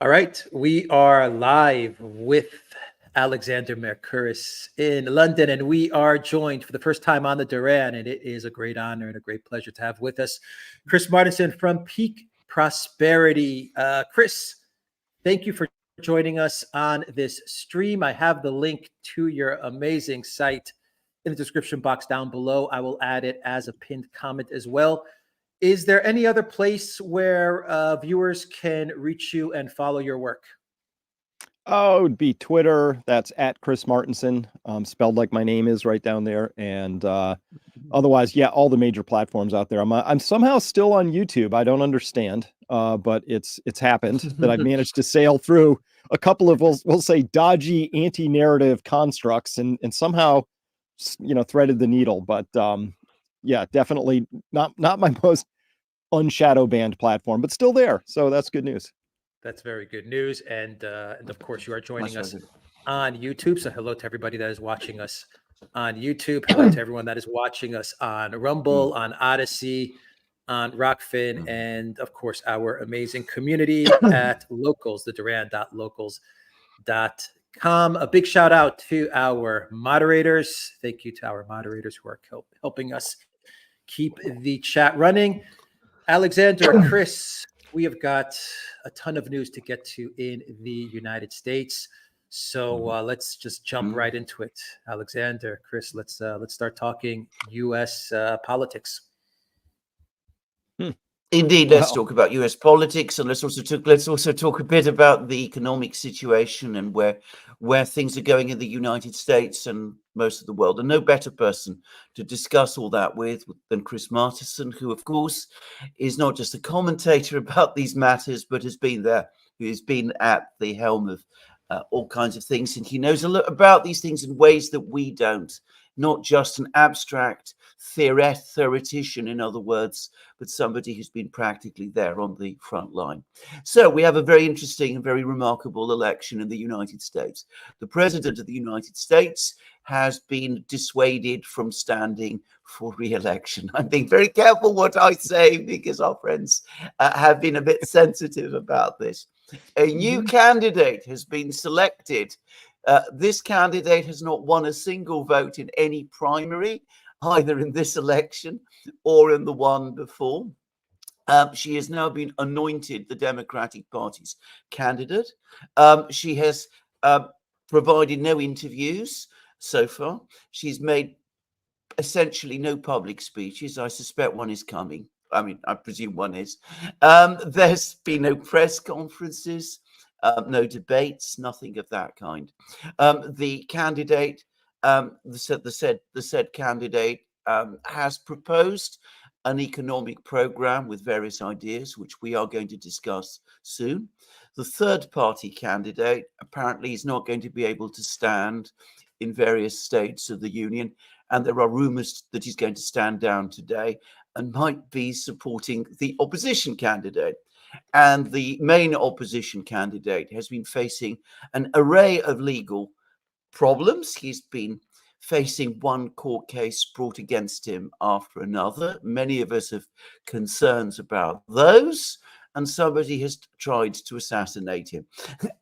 All right, we are live with Alexander Mercouris in London, and we are joined for the first time on the Duran, and it is a great honor and a great pleasure to have with us Chris Martenson from Peak Prosperity. Chris, thank you for joining us on this stream. I have the link to your amazing site in the description box down below. I will add it as a pinned comment as well. Is there any other place where viewers can reach you and follow your work? Oh, it would be Twitter. That's at Chris Martenson, spelled like my name is right down there. And otherwise, yeah, all the major platforms out there. I'm somehow still on YouTube. I don't understand, but it's happened that I've managed to sail through a couple of we'll say dodgy anti-narrative constructs and somehow threaded the needle. But yeah, definitely not my most unshadow banned platform, but still there. So that's good news. That's very good news. And of course, you are joining us on YouTube. So hello to everybody that is watching us on YouTube. Hello to everyone that is watching us on Rumble, on Odyssey, on Rockfin, and of course, our amazing community at Locals, the Duran.locals.com. A big shout out to our moderators. Thank you to our moderators who are helping us keep the chat running. Alexander, Chris, we have got a ton of news to get to in the United States. So let's just jump right into it. Alexander, Chris, let's start talking U.S. Politics. Indeed, let's talk about U.S. politics, and let's also talk a bit about the economic situation and where things are going in the United States and most of the world. And no better person to discuss all that with than Chris Martenson, who, of course, is not just a commentator about these matters, but has been there, who has been at the helm of all kinds of things, and he knows a lot about these things in ways that we don't. Not just an abstract theoretician, in other words, but somebody who's been practically there on the front line. So we have a very interesting and very remarkable election in the United States. The president of the United States has been dissuaded from standing for re-election. I'm being very careful what I say because our friends have been a bit sensitive about this. A new candidate has been selected. This candidate has not won a single vote in any primary, either in this election or in the one before. She has now been anointed the Democratic Party's candidate. She has provided no interviews so far. She's made essentially no public speeches. I suspect one is coming. I mean, I presume one is. There's been no press conferences. No debates, nothing of that kind. The candidate, the said candidate, has proposed an economic program with various ideas, which we are going to discuss soon. The third party candidate apparently is not going to be able to stand in various states of the union, and there are rumors that he's going to stand down today and might be supporting the opposition candidate. And the main opposition candidate has been facing an array of legal problems. He's been facing one court case brought against him after another. Many of us have concerns about those, and somebody has tried to assassinate him,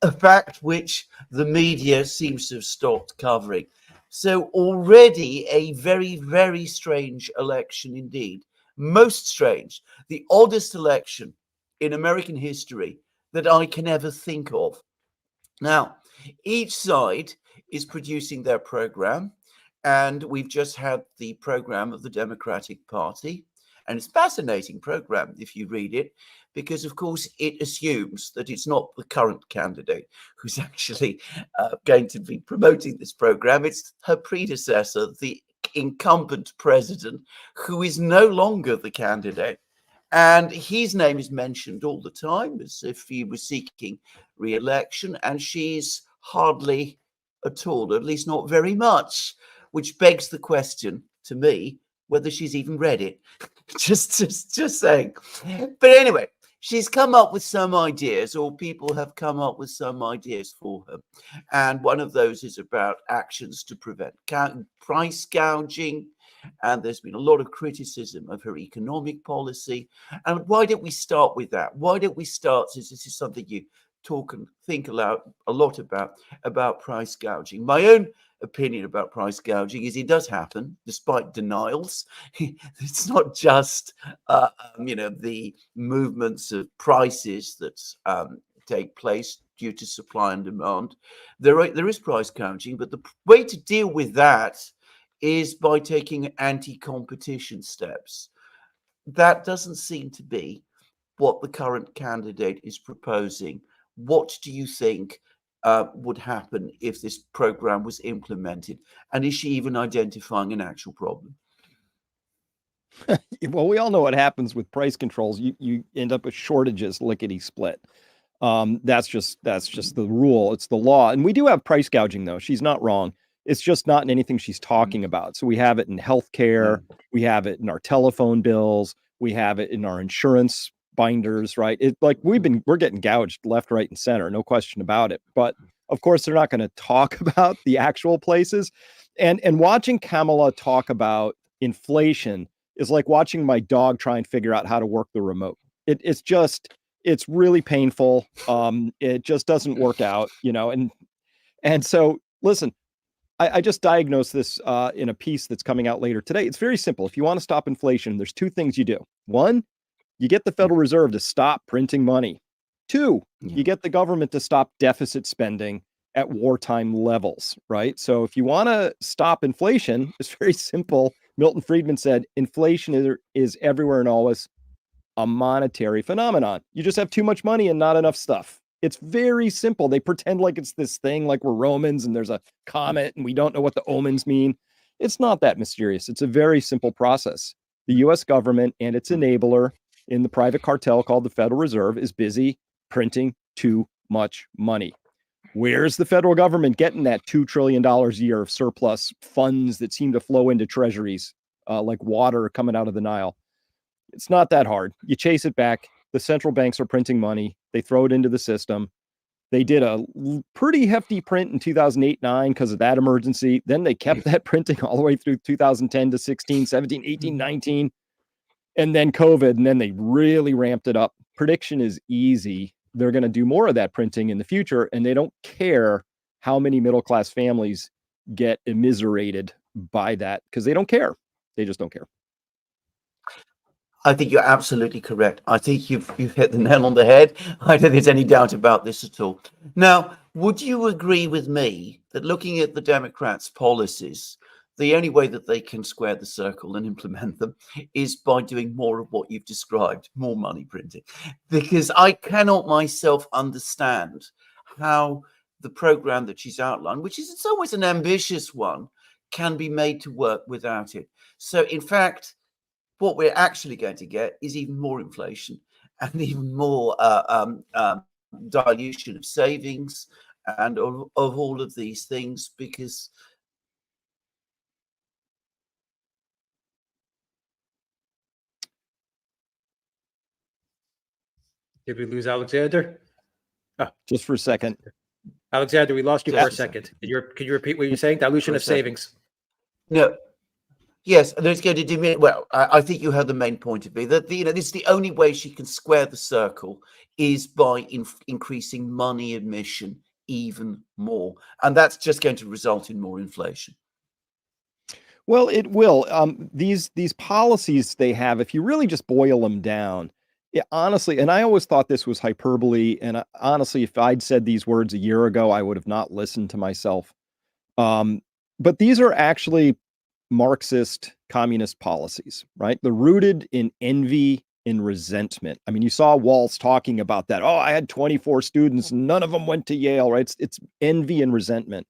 a fact which the media seems to have stopped covering. So already a very, very strange election indeed. Most strange. The oddest election in American history that I can ever think of. Now, each side is producing their program, and we've just had the program of the Democratic Party, and it's a fascinating program if you read it, because of course it assumes that it's not the current candidate who's actually going to be promoting this program. It's her predecessor, the incumbent president, who is no longer the candidate. And his name is mentioned all the time as if he was seeking re-election, and she's hardly at all, at least not very much, which begs the question to me whether she's even read it. just saying. But anyway, she's come up with some ideas, or people have come up with some ideas for her. And one of those is about actions to prevent price gouging. And there's been a lot of criticism of her economic policy. And why don't we start with that? Why don't we start, since this is something you talk and think a lot about price gouging. My own opinion about price gouging is it does happen despite denials. It's not just the movements of prices that take place due to supply and demand. There is price gouging, but the way to deal with that is by taking anti-competition steps. That doesn't seem to be what the current candidate is proposing. What do you think would happen if this program was implemented? And is she even identifying an actual problem? Well, we all know what happens with price controls. You end up with shortages, lickety split. That's just the rule. It's the law. And we do have price gouging, though. She's not wrong. It's just not in anything she's talking about. So we have it in healthcare. We have it in our telephone bills. We have it in our insurance binders, right? It like we're getting gouged left, right, and center. No question about it. But of course, they're not going to talk about the actual places. And watching Kamala talk about inflation is like watching my dog try and figure out how to work the remote. It's really painful. It just doesn't work out, and so listen, I just diagnosed this in a piece that's coming out later today. It's very simple. If you want to stop inflation, there's two things you do. One, you get the Federal Reserve to stop printing money. Two, you get the government to stop deficit spending at wartime levels, right? So if you want to stop inflation, it's very simple. Milton Friedman said, inflation is everywhere and always a monetary phenomenon. You just have too much money and not enough stuff. It's very simple. They pretend like it's this thing, like we're Romans and there's a comet and we don't know what the omens mean. It's not that mysterious. It's a very simple process. The US government and its enabler in the private cartel called the Federal Reserve is busy printing too much money. Where's the federal government getting that $2 trillion a year of surplus funds that seem to flow into treasuries like water coming out of the Nile? It's not that hard. You chase it back. The central banks are printing money. They throw it into the system. They did a pretty hefty print in 2008-9 because of that emergency. Then they kept that printing all the way through 2010 to 16, 17, 18, 19. And then COVID, and then they really ramped it up. Prediction is easy. They're going to do more of that printing in the future, and they don't care how many middle-class families get immiserated by that because they don't care. They just don't care. I think you're absolutely correct. I think you've hit the nail on the head. I don't think there's any doubt about this at all. Now, would you agree with me that looking at the Democrats' policies, the only way that they can square the circle and implement them is by doing more of what you've described, more money printing? Because I cannot myself understand how the program that she's outlined, which is it's always an ambitious one, can be made to work without it. So, in fact, what we're actually going to get is even more inflation and even more dilution of savings and of all of these things, because Did we lose Alexander? Oh, just for a second. Alexander, we lost you for a second. Can you repeat what you're saying? Dilution of savings. No. Yes, and it's going to diminish. Well, I think you had the main point of view that this is the only way she can square the circle is by increasing money emission even more, and that's just going to result in more inflation. Well, it will. These policies they have, if you really just boil them down, honestly, and I always thought this was hyperbole. And honestly, if I'd said these words a year ago, I would have not listened to myself. But these are actually Marxist communist policies, right? They're rooted in envy and resentment. I mean, you saw Waltz talking about that. Oh, I had 24 students, none of them went to Yale, right? It's envy and resentment.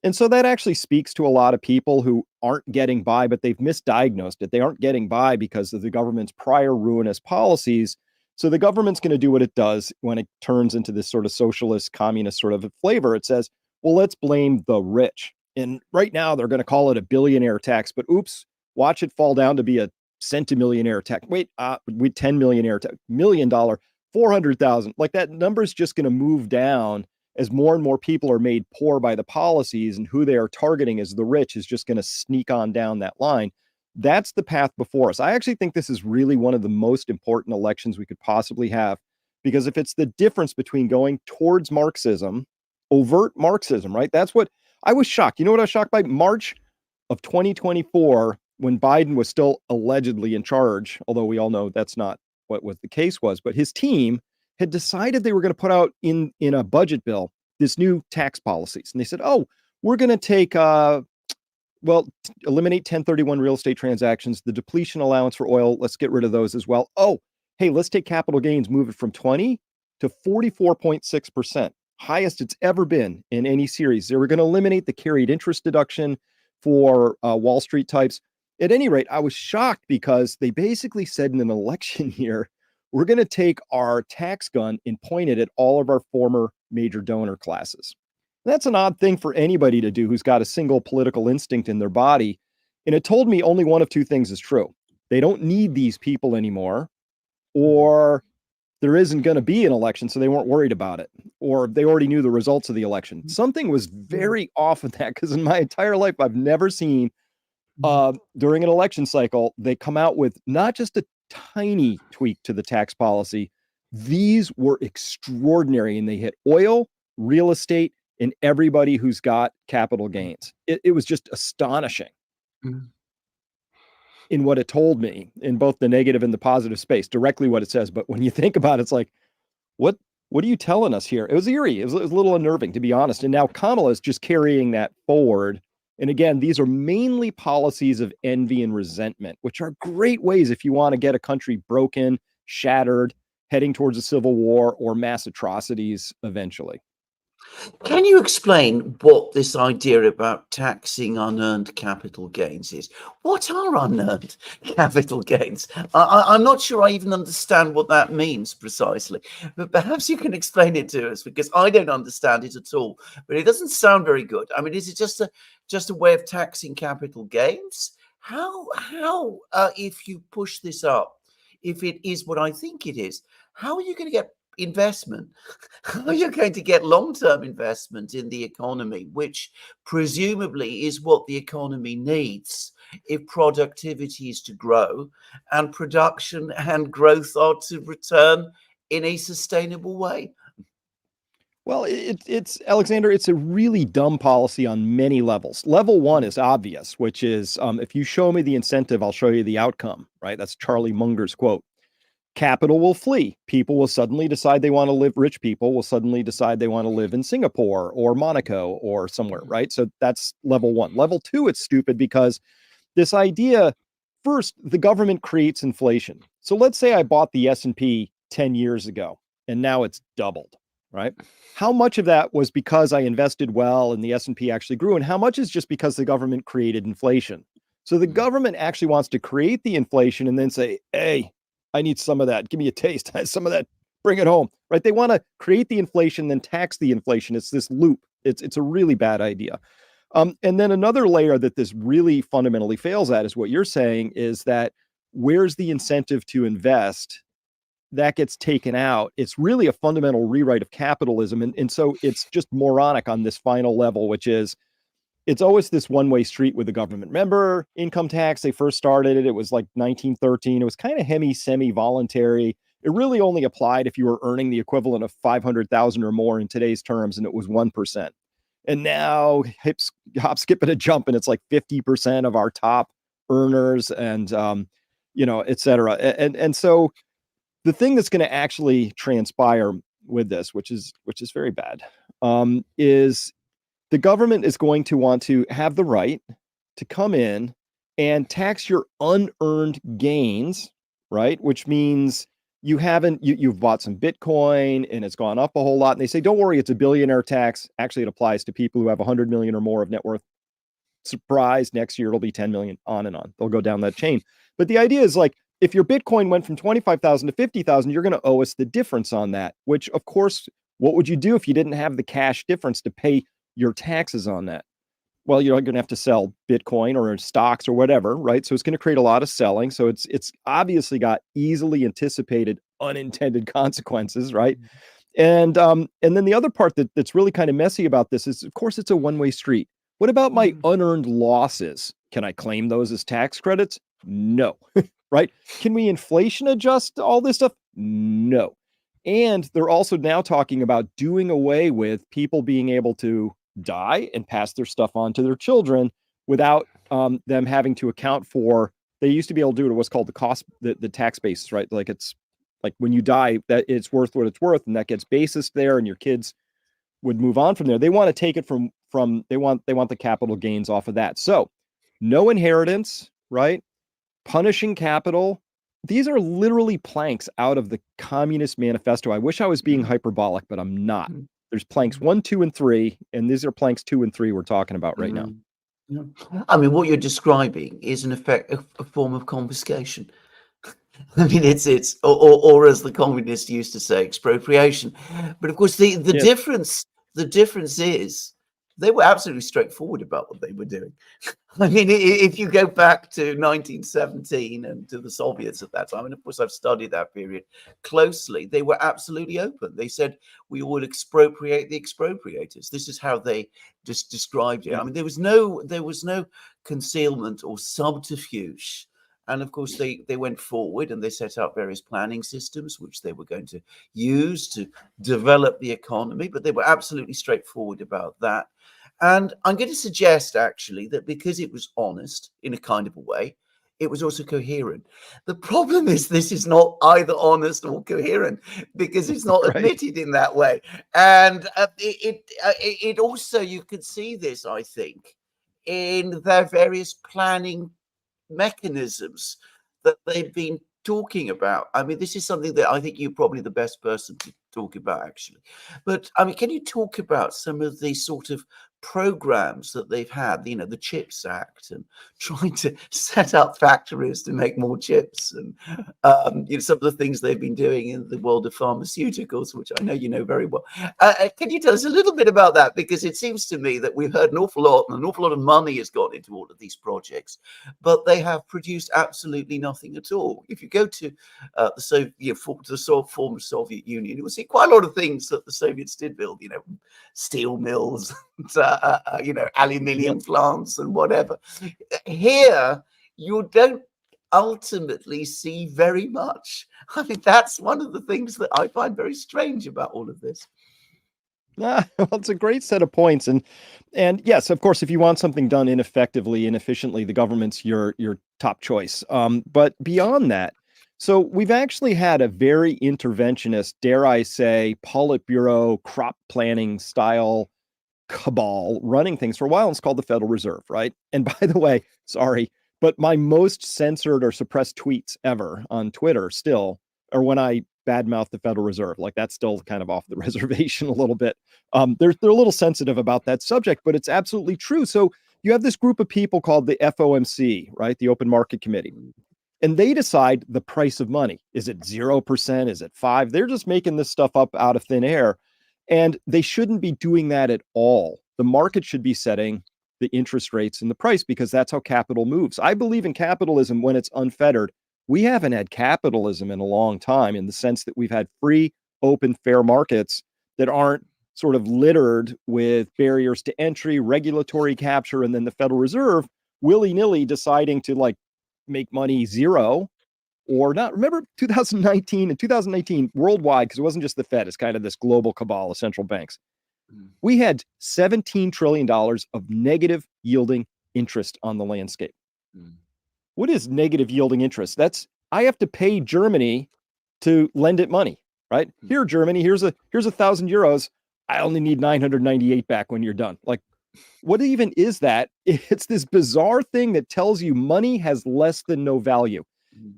And so that actually speaks to a lot of people who aren't getting by, but they've misdiagnosed it. They aren't getting by because of the government's prior ruinous policies. So the government's going to do what it does when it turns into this sort of socialist, communist sort of a flavor. It says, well, let's blame the rich. And right now they're going to call it a billionaire tax, but oops, watch it fall down to be a centimillionaire tax. Wait, with $10 millionaire $1 million, 400,000. Like that number's just going to move down as more and more people are made poor by the policies, and who they are targeting as the rich is just going to sneak on down that line. That's the path before us. I actually think this is really one of the most important elections we could possibly have, Because if it's the difference between going towards Marxism, overt Marxism, right? That's what I was shocked. You know what I was shocked by? March of 2024, when Biden was still allegedly in charge, although we all know that's not what the case was, but his team had decided they were going to put out in a budget bill this new tax policies. And they said, oh, we're going to take, eliminate 1031 real estate transactions, the depletion allowance for oil. Let's get rid of those as well. Oh, hey, let's take capital gains, move it from 20 to 44.6%, highest it's ever been in any series. They were going to eliminate the carried interest deduction for Wall Street types. At any rate, I was shocked because they basically said in an election year, we're going to take our tax gun and point it at all of our former major donor classes. That's an odd thing for anybody to do who's got a single political instinct in their body. And it told me only one of two things is true. They don't need these people anymore, or there isn't going to be an election, so they weren't worried about it, or they already knew the results of the election. Something was very off with that, because in my entire life, I've never seen during an election cycle, they come out with not just a tiny tweak to the tax policy. These were extraordinary, and they hit oil, real estate, and everybody who's got capital gains. It was just astonishing in what it told me in both the negative and the positive space, directly what it says. But when you think about it, it's like, what are you telling us here? It was eerie. It was a little unnerving, to be honest. And now Kamala is just carrying that forward. And again, these are mainly policies of envy and resentment, which are great ways if you want to get a country broken, shattered, heading towards a civil war or mass atrocities eventually. Can you explain what this idea about taxing unearned capital gains is? What are unearned capital gains? I'm not sure I even understand what that means precisely, but perhaps you can explain it to us, because I don't understand it at all. But it doesn't sound very good. I mean, is it just a way of taxing capital gains? How if you push this up, if it is what I think it is, how are you going to get investment? How are you going to get long-term investment in the economy, which presumably is what the economy needs if productivity is to grow and production and growth are to return in a sustainable way? Well, it's Alexander, it's a really dumb policy on many levels. Level one is obvious, which is if you show me the incentive, I'll show you the outcome, right? That's Charlie Munger's quote. Capital will flee. People will suddenly decide they want to live, rich people will suddenly decide they want to live in Singapore or Monaco or somewhere, right? So that's level one. Level two, it's stupid because this idea, first, the government creates inflation. So let's say I bought the S&P 10 years ago and now it's doubled, right? How much of that was because I invested well and the S&P actually grew, and how much is just because the government created inflation? So the government actually wants to create the inflation and then say, hey, I need some of that. Give me a taste. Some of that. Bring it home, right? They want to create the inflation, then tax the inflation. It's this loop. It's a really bad idea. And then another layer that this really fundamentally fails at is what you're saying, is that where's the incentive to invest? That gets taken out. It's really a fundamental rewrite of capitalism. And so it's just moronic on this final level, which is, it's always this one-way street with the government. Remember income tax? They first started it. It was like 1913. It was kind of semi-voluntary. It really only applied if you were earning the equivalent of 500,000 or more in today's terms, and it was 1%. And now hop, skip, and a jump, and it's like 50% of our top earners, and et cetera. And so the thing that's going to actually transpire with this, which is very bad, is the government is going to want to have the right to come in and tax your unearned gains, right? Which means you've bought some Bitcoin and it's gone up a whole lot. And they say, don't worry, it's a billionaire tax. Actually, it applies to people who have 100 million or more of net worth. Surprise, next year it'll be 10 million, on and on. They'll go down that chain. But the idea is, like, if your Bitcoin went from 25,000 to 50,000, you're going to owe us the difference on that, which, of course, what would you do if you didn't have the cash difference to pay your taxes on that? Well, you're going to have to sell Bitcoin or stocks or whatever, right? So it's going to create a lot of selling. So it's obviously got easily anticipated unintended consequences, right? And then the other part that's really kind of messy about this is, of course, it's a one-way street. What about my unearned losses? Can I claim those as tax credits? No, right? Can we inflation adjust all this stuff? No. And they're also now talking about doing away with people being able to die and pass their stuff on to their children without them having to account for. They used to be able to do it what's called the cost, the tax basis, right? Like it's like when you die, that it's worth what it's worth, and that gets basis there, and your kids would move on from there. They want to take it from they want the capital gains off of that. So no inheritance, right? Punishing capital. These are literally planks out of the Communist Manifesto. I wish I was being hyperbolic, but I'm not. There's planks 1, 2, and 3, and these are planks 2 and 3 we're talking about right now. Yeah. I mean, what you're describing is in effect a form of confiscation. I mean, it's or as the communists used to say, expropriation. But of course, the difference is they were absolutely straightforward about what they were doing. I mean, if you go back to 1917 and to the Soviets at that time, and of course I've studied that period closely, they were absolutely open. They said we will expropriate the expropriators. This is how they just described it. I mean, there was no concealment or subterfuge. And of course, they went forward and they set up various planning systems, which they were going to use to develop the economy. But they were absolutely straightforward about that. And I'm going to suggest, actually, that because it was honest in a kind of a way, it was also coherent. The problem is this is not either honest or coherent because it's not admitted in that way. And it also, you could see this, I think, in their various planning mechanisms that they've been talking about. I mean, this is something that I think you're probably the best person to talk about, actually. But I mean, can you talk about some of the sort of programs that they've had, you know, the CHIPS Act and trying to set up factories to make more chips and, you know, some of the things they've been doing in the world of pharmaceuticals, which I know you know very well. Can you tell us a little bit about that? Because it seems to me that we've heard an awful lot and an awful lot of money has gone into all of these projects, but they have produced absolutely nothing at all. If you go to the former Soviet Union, you will see quite a lot of things that the Soviets did build, you know, steel mills, you know, aluminium plants and whatever. Here, you don't ultimately see very much. I mean, that's one of the things that I find very strange about all of this. Well, it's a great set of points, and yes, of course, if you want something done ineffectively, inefficiently, the government's your top choice. But beyond that, so we've actually had a very interventionist, dare I say, Politburo crop planning style cabal running things for a while. And it's called the Federal Reserve, right? And by the way, sorry, but my most censored or suppressed tweets ever on Twitter still are when I badmouth the Federal Reserve. Like that's still kind of off the reservation a little bit. They're a little sensitive about that subject, but it's absolutely true. So you have this group of people called the FOMC, right? The Open Market Committee. And they decide the price of money. Is it 0%? Is it 5%? They're just making this stuff up out of thin air. And they shouldn't be doing that at all. The market should be setting the interest rates and the price because that's how capital moves. I believe in capitalism when it's unfettered. We haven't had capitalism in a long time in the sense that we've had free, open, fair markets that aren't sort of littered with barriers to entry, regulatory capture, and then the Federal Reserve willy-nilly deciding to like make money zero or not. Remember 2019 and 2019 worldwide, because it wasn't just the Fed, it's kind of this global cabal of central banks. We had $17 trillion of negative yielding interest on the landscape. What is negative yielding interest? That's I have to pay Germany to lend it money, right? Here, Germany, here's 1,000 euros. I only need 998 back when you're done. Like, what even is that? It's this bizarre thing that tells you money has less than no value.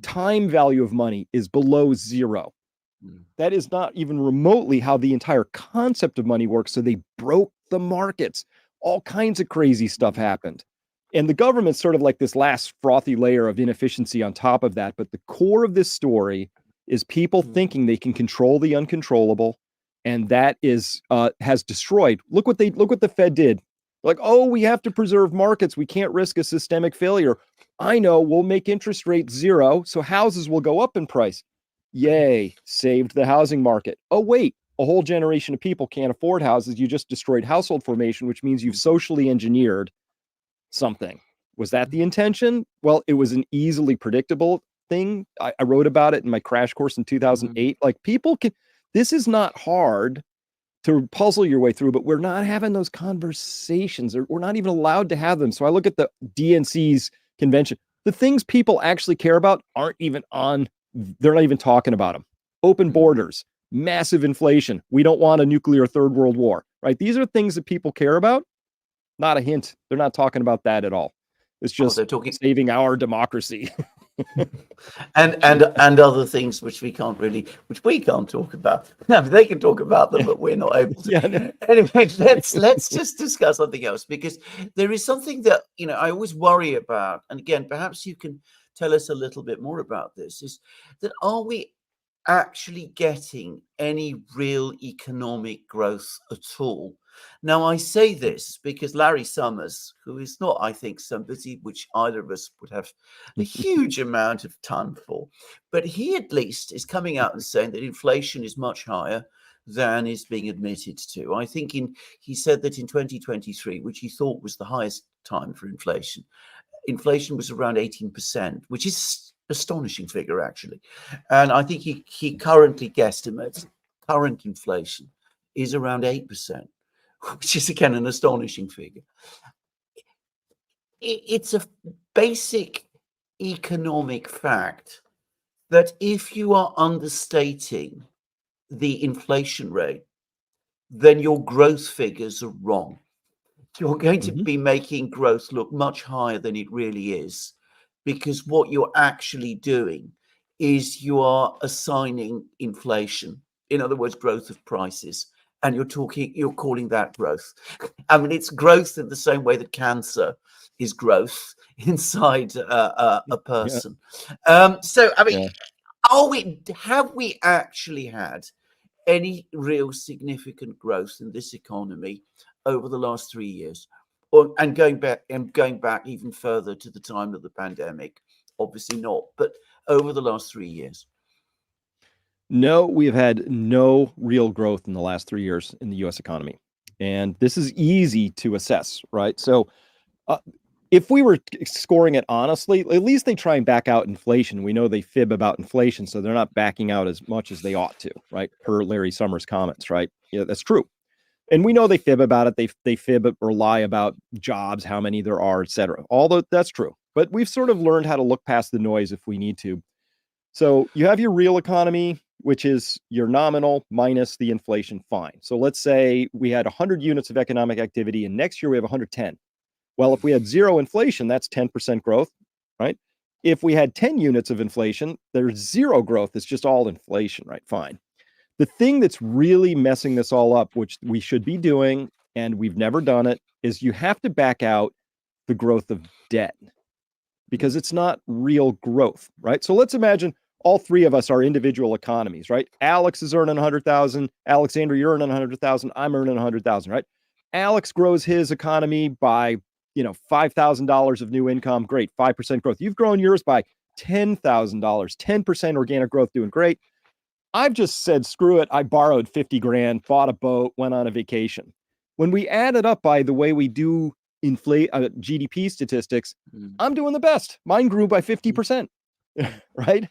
Time value of money is below zero. That is not even remotely how the entire concept of money works. So they broke the markets. All kinds of crazy stuff happened. And the government's sort of like this last frothy layer of inefficiency on top of that. But the core of this story is people thinking they can control the uncontrollable. And that is has destroyed. Look what the Fed did. Like, oh, we have to preserve markets. We can't risk a systemic failure. I know, we'll make interest rates zero, so houses will go up in price. Yay, saved the housing market. Oh, wait, a whole generation of people can't afford houses. You just destroyed household formation, which means you've socially engineered something. Was that the intention? Well, it was an easily predictable thing. I wrote about it in my crash course in 2008. Like This is not hard to puzzle your way through, but we're not having those conversations, or we're not even allowed to have them. So I look at the DNC's convention. The things people actually care about aren't even on, they're not even talking about them. Open borders, massive inflation. We don't want a nuclear third world war, right? These are things that people care about. Not a hint. They're not talking about that at all. It's just they're talking saving our democracy. and other things which we can't talk about. No, they can talk about them, but we're not able to. Yeah. Anyway, let's just discuss something else, because there is something that I always worry about, and again, perhaps you can tell us a little bit more about this. Is that, are we actually getting any real economic growth at all? Now, I say this because Larry Summers, who is not, I think, somebody which either of us would have a huge amount of time for, but he at least is coming out and saying that inflation is much higher than is being admitted to. I think he said that in 2023, which he thought was the highest time for inflation was around 18%, which is astonishing figure, actually. And I think he currently guesstimates current inflation is around 8%, which is, again, an astonishing figure. It's a basic economic fact that if you are understating the inflation rate, then your growth figures are wrong. You're going to be making growth look much higher than it really is, because what you're actually doing is you are assigning inflation, in other words, growth of prices, and you're calling that growth. I mean, it's growth in the same way that cancer is growth inside a person. So, I mean, have we actually had any real significant growth in this economy over the last 3 years, and going back even further to the time of the pandemic? Obviously not, but over the last 3 years. No, we've had no real growth in the last 3 years in the U.S. economy. And this is easy to assess, right? So if we were scoring it honestly, at least they try and back out inflation. We know they fib about inflation, so they're not backing out as much as they ought to, right? Per Larry Summers' comments, right? Yeah, that's true. And we know they fib about it. They fib or lie about jobs, how many there are, et cetera. Although that's true. But we've sort of learned how to look past the noise if we need to. So you have your real economy, which is your nominal minus the inflation, fine. So let's say we had 100 units of economic activity, and next year we have 110. Well, if we had zero inflation, that's 10% growth, right? If we had 10 units of inflation, there's zero growth. It's just all inflation, right? Fine. The thing that's really messing this all up, which we should be doing, and we've never done it, is you have to back out the growth of debt, because it's not real growth, right? So let's imagine all three of us are individual economies, right? Alex is earning 100,000. Alexander, you're earning 100,000. I'm earning 100,000, right? Alex grows his economy by, $5,000 of new income. Great. 5% growth. You've grown yours by $10,000, 10% organic growth, doing great. I've just said, screw it. I borrowed 50 grand, bought a boat, went on a vacation. When we add it up by the way we do GDP statistics, I'm doing the best. Mine grew by 50%, right?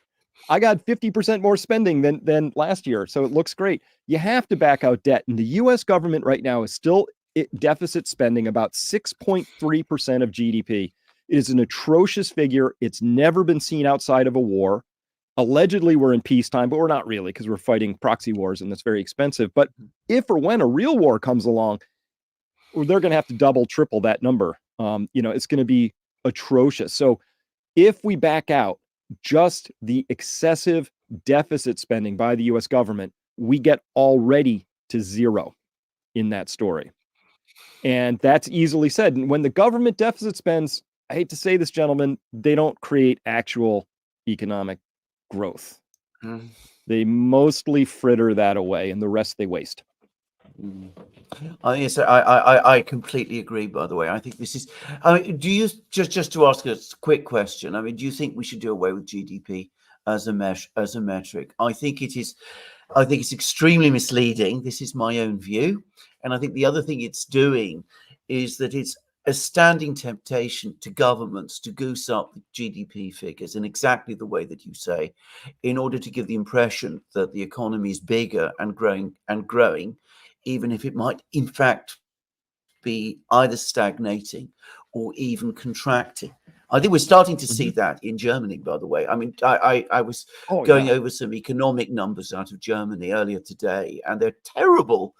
I got 50% more spending than last year. So it looks great. You have to back out debt. And the US government right now is still deficit spending about 6.3% of GDP. It is an atrocious figure. It's never been seen outside of a war. Allegedly, we're in peacetime, but we're not really, because we're fighting proxy wars and it's very expensive. But if or when a real war comes along, they're going to have to double, triple that number. It's going to be atrocious. So if we back out just the excessive deficit spending by the US government, we get already to zero in that story. And that's easily said. And when the government deficit spends, I hate to say this, gentlemen, they don't create actual economic growth. They mostly fritter that away, and the rest they waste. I completely agree, by the way. I think this is, do you, just to ask a quick question, do you think we should do away with GDP as a metric? I think it's extremely misleading. This is my own view. And I think the other thing it's doing is that it's a standing temptation to governments to goose up the GDP figures in exactly the way that you say, in order to give the impression that the economy is bigger and growing, even if it might in fact be either stagnating or even contracting. I think we're starting to see that in Germany, by the way. I mean, I was going over some economic numbers out of Germany earlier today, and they're terrible,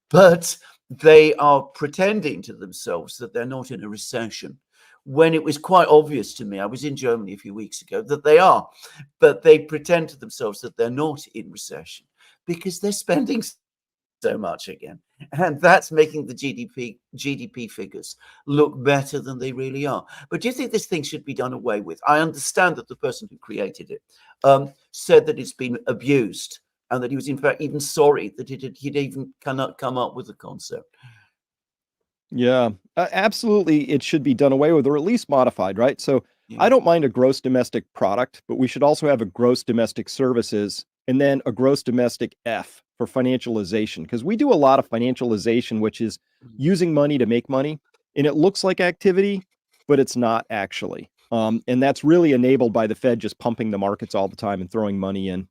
but they are pretending to themselves that they're not in a recession, when it was quite obvious to me, I was in Germany a few weeks ago, that they are, but they pretend to themselves that they're not in recession because they're spending so much again, and that's making the GDP figures look better than they really are. But do you think this thing should be done away with? I understand that the person who created it said that it's been abused, and that he was in fact even sorry that he'd even cannot come up with the concept. Yeah, absolutely. It should be done away with, or at least modified, right? So I don't mind a gross domestic product, but we should also have a gross domestic services and then a gross domestic F for financialization, because we do a lot of financialization, which is using money to make money. And it looks like activity, but it's not actually. And that's really enabled by the Fed just pumping the markets all the time and throwing money in.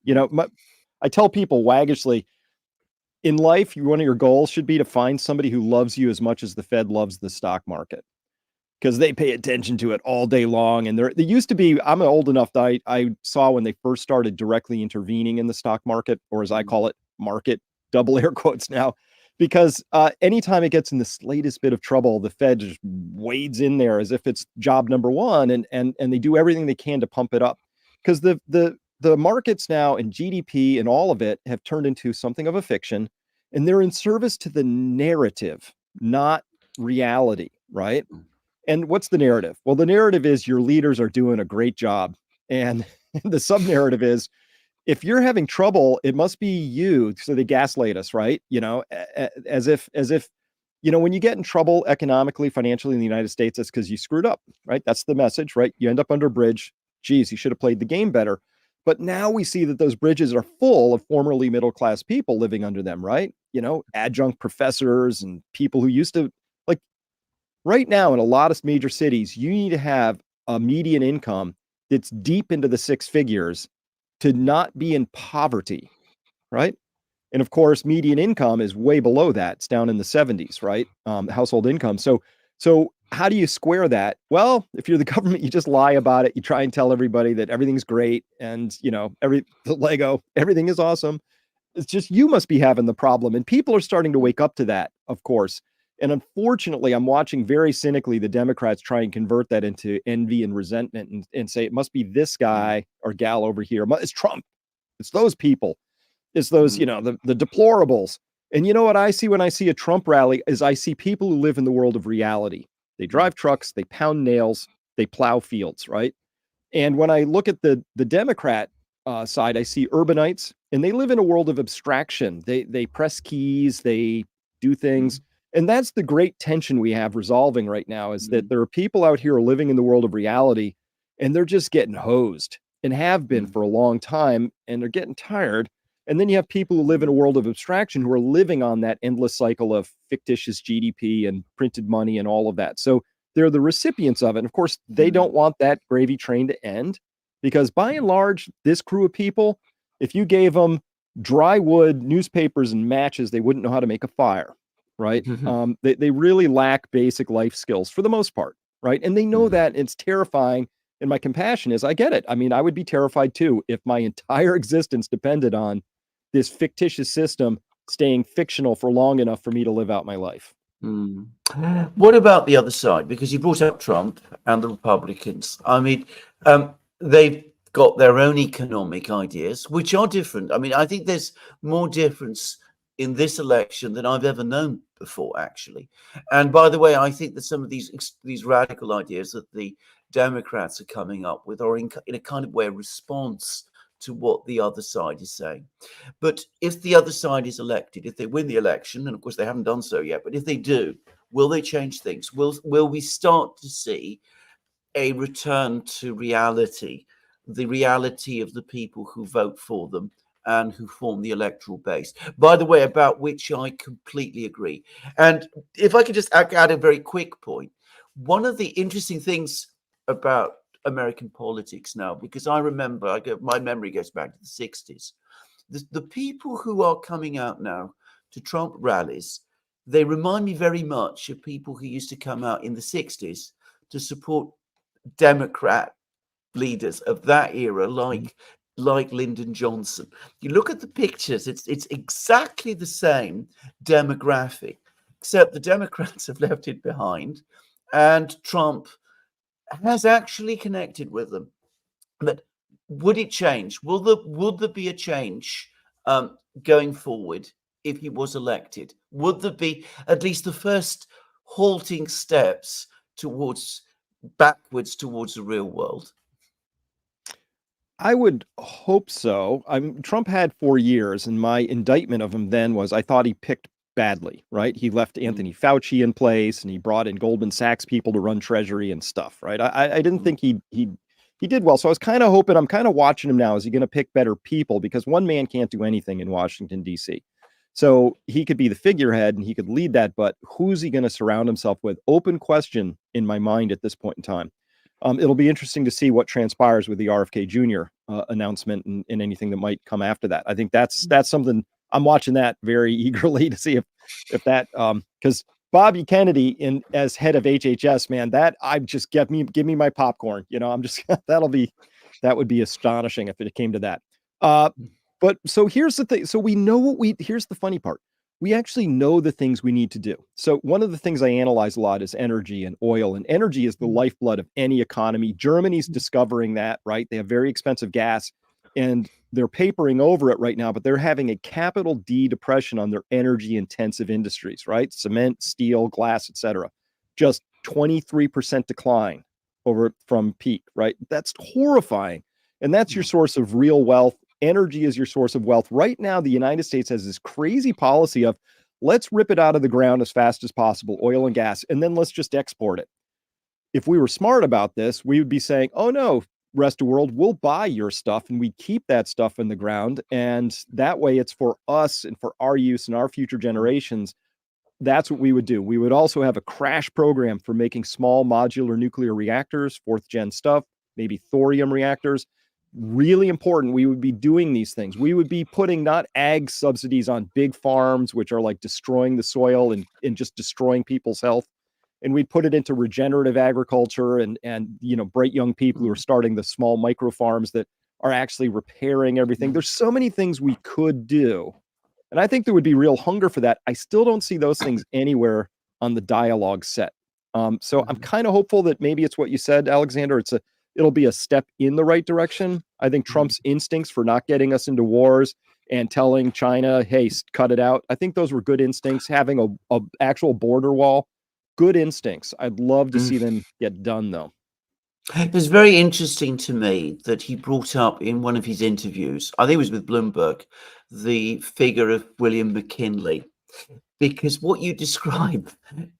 I tell people waggishly, in life, one of your goals should be to find somebody who loves you as much as the Fed loves the stock market, because they pay attention to it all day long. And they used to be, I'm old enough that I saw when they first started directly intervening in the stock market, or as I call it, market, double air quotes now, because anytime it gets in the slightest bit of trouble, the Fed just wades in there as if it's job number one, and they do everything they can to pump it up, because the markets now and GDP and all of it have turned into something of a fiction, and they're in service to the narrative, not reality, right? And what's the narrative? Well, the narrative is your leaders are doing a great job. And the sub narrative is, if you're having trouble, it must be you. So they gaslight us, right? As if, when you get in trouble economically, financially in the United States, it's because you screwed up, right? That's the message, right? You end up under a bridge. Geez, you should have played the game better. But now we see that those bridges are full of formerly middle-class people living under them, right? Adjunct professors and people who used to, like, right now in a lot of major cities, you need to have a median income that's deep into the six figures to not be in poverty, right? And of course, median income is way below that. It's down in the 70s, right? Household income. So how do you square that? Well, if you're the government, you just lie about it. You try and tell everybody that everything's great, and the Lego, everything is awesome. It's just you must be having the problem, and people are starting to wake up to that, of course. And unfortunately, I'm watching very cynically the Democrats try and convert that into envy and resentment, and say it must be this guy or gal over here. It's Trump. It's those people. It's those, the deplorables. And you know what I see when I see a Trump rally is I see people who live in the world of reality. They drive trucks, they pound nails, they plow fields, right? And when I look at the Democrat side, I see urbanites, and they live in a world of abstraction. They press keys, they do things. And that's the great tension we have resolving right now, is that there are people out here living in the world of reality, and they're just getting hosed, and have been for a long time, and they're getting tired. And then you have people who live in a world of abstraction who are living on that endless cycle of fictitious GDP and printed money and all of that. So they're the recipients of it. And of course, they don't want that gravy train to end, because by and large, this crew of people, if you gave them dry wood, newspapers, and matches, they wouldn't know how to make a fire, right? They really lack basic life skills for the most part, right? And they know that. It's terrifying. And my compassion is, I get it. I mean, I would be terrified too if my entire existence depended on this fictitious system staying fictional for long enough for me to live out my life. What about the other side? Because you brought up Trump and the Republicans. I mean, they've got their own economic ideas, which are different. I mean, I think there's more difference in this election than I've ever known before, actually. And by the way, I think that some of these radical ideas that the Democrats are coming up with are in a kind of way a response to what the other side is saying. But if the other side is elected, if they win the election, and of course they haven't done so yet, but if they do, will they change things? Will we start to see a return to reality, the reality of the people who vote for them and who form the electoral base? By the way, about which I completely agree. And if I could just add a very quick point, one of the interesting things about American politics now, because I remember, my memory goes back to the 60s. The people who are coming out now to Trump rallies, they remind me very much of people who used to come out in the 60s to support Democrat leaders of that era, like Lyndon Johnson. You look at the pictures, it's exactly the same demographic, except the Democrats have left it behind, and Trump has actually connected with them. But would it change? Would there be a change going forward if he was elected? Would there be at least the first halting steps backwards towards the real world? I would hope so. Trump had 4 years, and my indictment of him then was I thought he picked badly, right? He left Anthony Fauci in place, and he brought in Goldman Sachs people to run Treasury and stuff, right? I didn't think he did well. So I was kind of hoping, I'm kind of watching him now. Is he going to pick better people? Because one man can't do anything in Washington, D.C. So he could be the figurehead and he could lead that, but who's he going to surround himself with? Open question in my mind at this point in time. It'll be interesting to see what transpires with the RFK Jr. Announcement and anything that might come after that. I think that's something I'm watching that very eagerly to see if that because Bobby Kennedy as head of HHS, man, that I just give me my popcorn. I'm just that would be astonishing if it came to that. But so here's the thing. So we know here's the funny part. We actually know the things we need to do. So one of the things I analyze a lot is energy and oil, and energy is the lifeblood of any economy. Germany's discovering that, right? They have very expensive gas and they're papering over it right now, but they're having a capital D depression on their energy intensive industries, right? Cement, steel, glass, etc. Just 23% decline from peak, right? That's horrifying. And that's your source of real wealth. Energy is your source of wealth. Right now, the United States has this crazy policy of let's rip it out of the ground as fast as possible, oil and gas, and then let's just export it. If we were smart about this, we would be saying, oh no, rest of the world, we'll buy your stuff and we keep that stuff in the ground. And that way it's for us and for our use and our future generations. That's what we would do. We would also have a crash program for making small modular nuclear reactors, 4th gen stuff, maybe thorium reactors. Really important. We would be doing these things. We would be putting not ag subsidies on big farms, which are like destroying the soil and just destroying people's health. And we'd put it into regenerative agriculture and bright young people who are starting the small micro farms that are actually repairing everything. There's so many things we could do. And I think there would be real hunger for that. I still don't see those things anywhere on the dialogue set. So I'm kind of hopeful that maybe it's what you said, Alexander. It'll be a step in the right direction. I think Trump's instincts for not getting us into wars and telling China, hey, cut it out. I think those were good instincts. Having a actual border wall, good instincts. I'd love to see them get done, though. It was very interesting to me that he brought up in one of his interviews, I think it was with Bloomberg, the figure of William McKinley. Because what you describe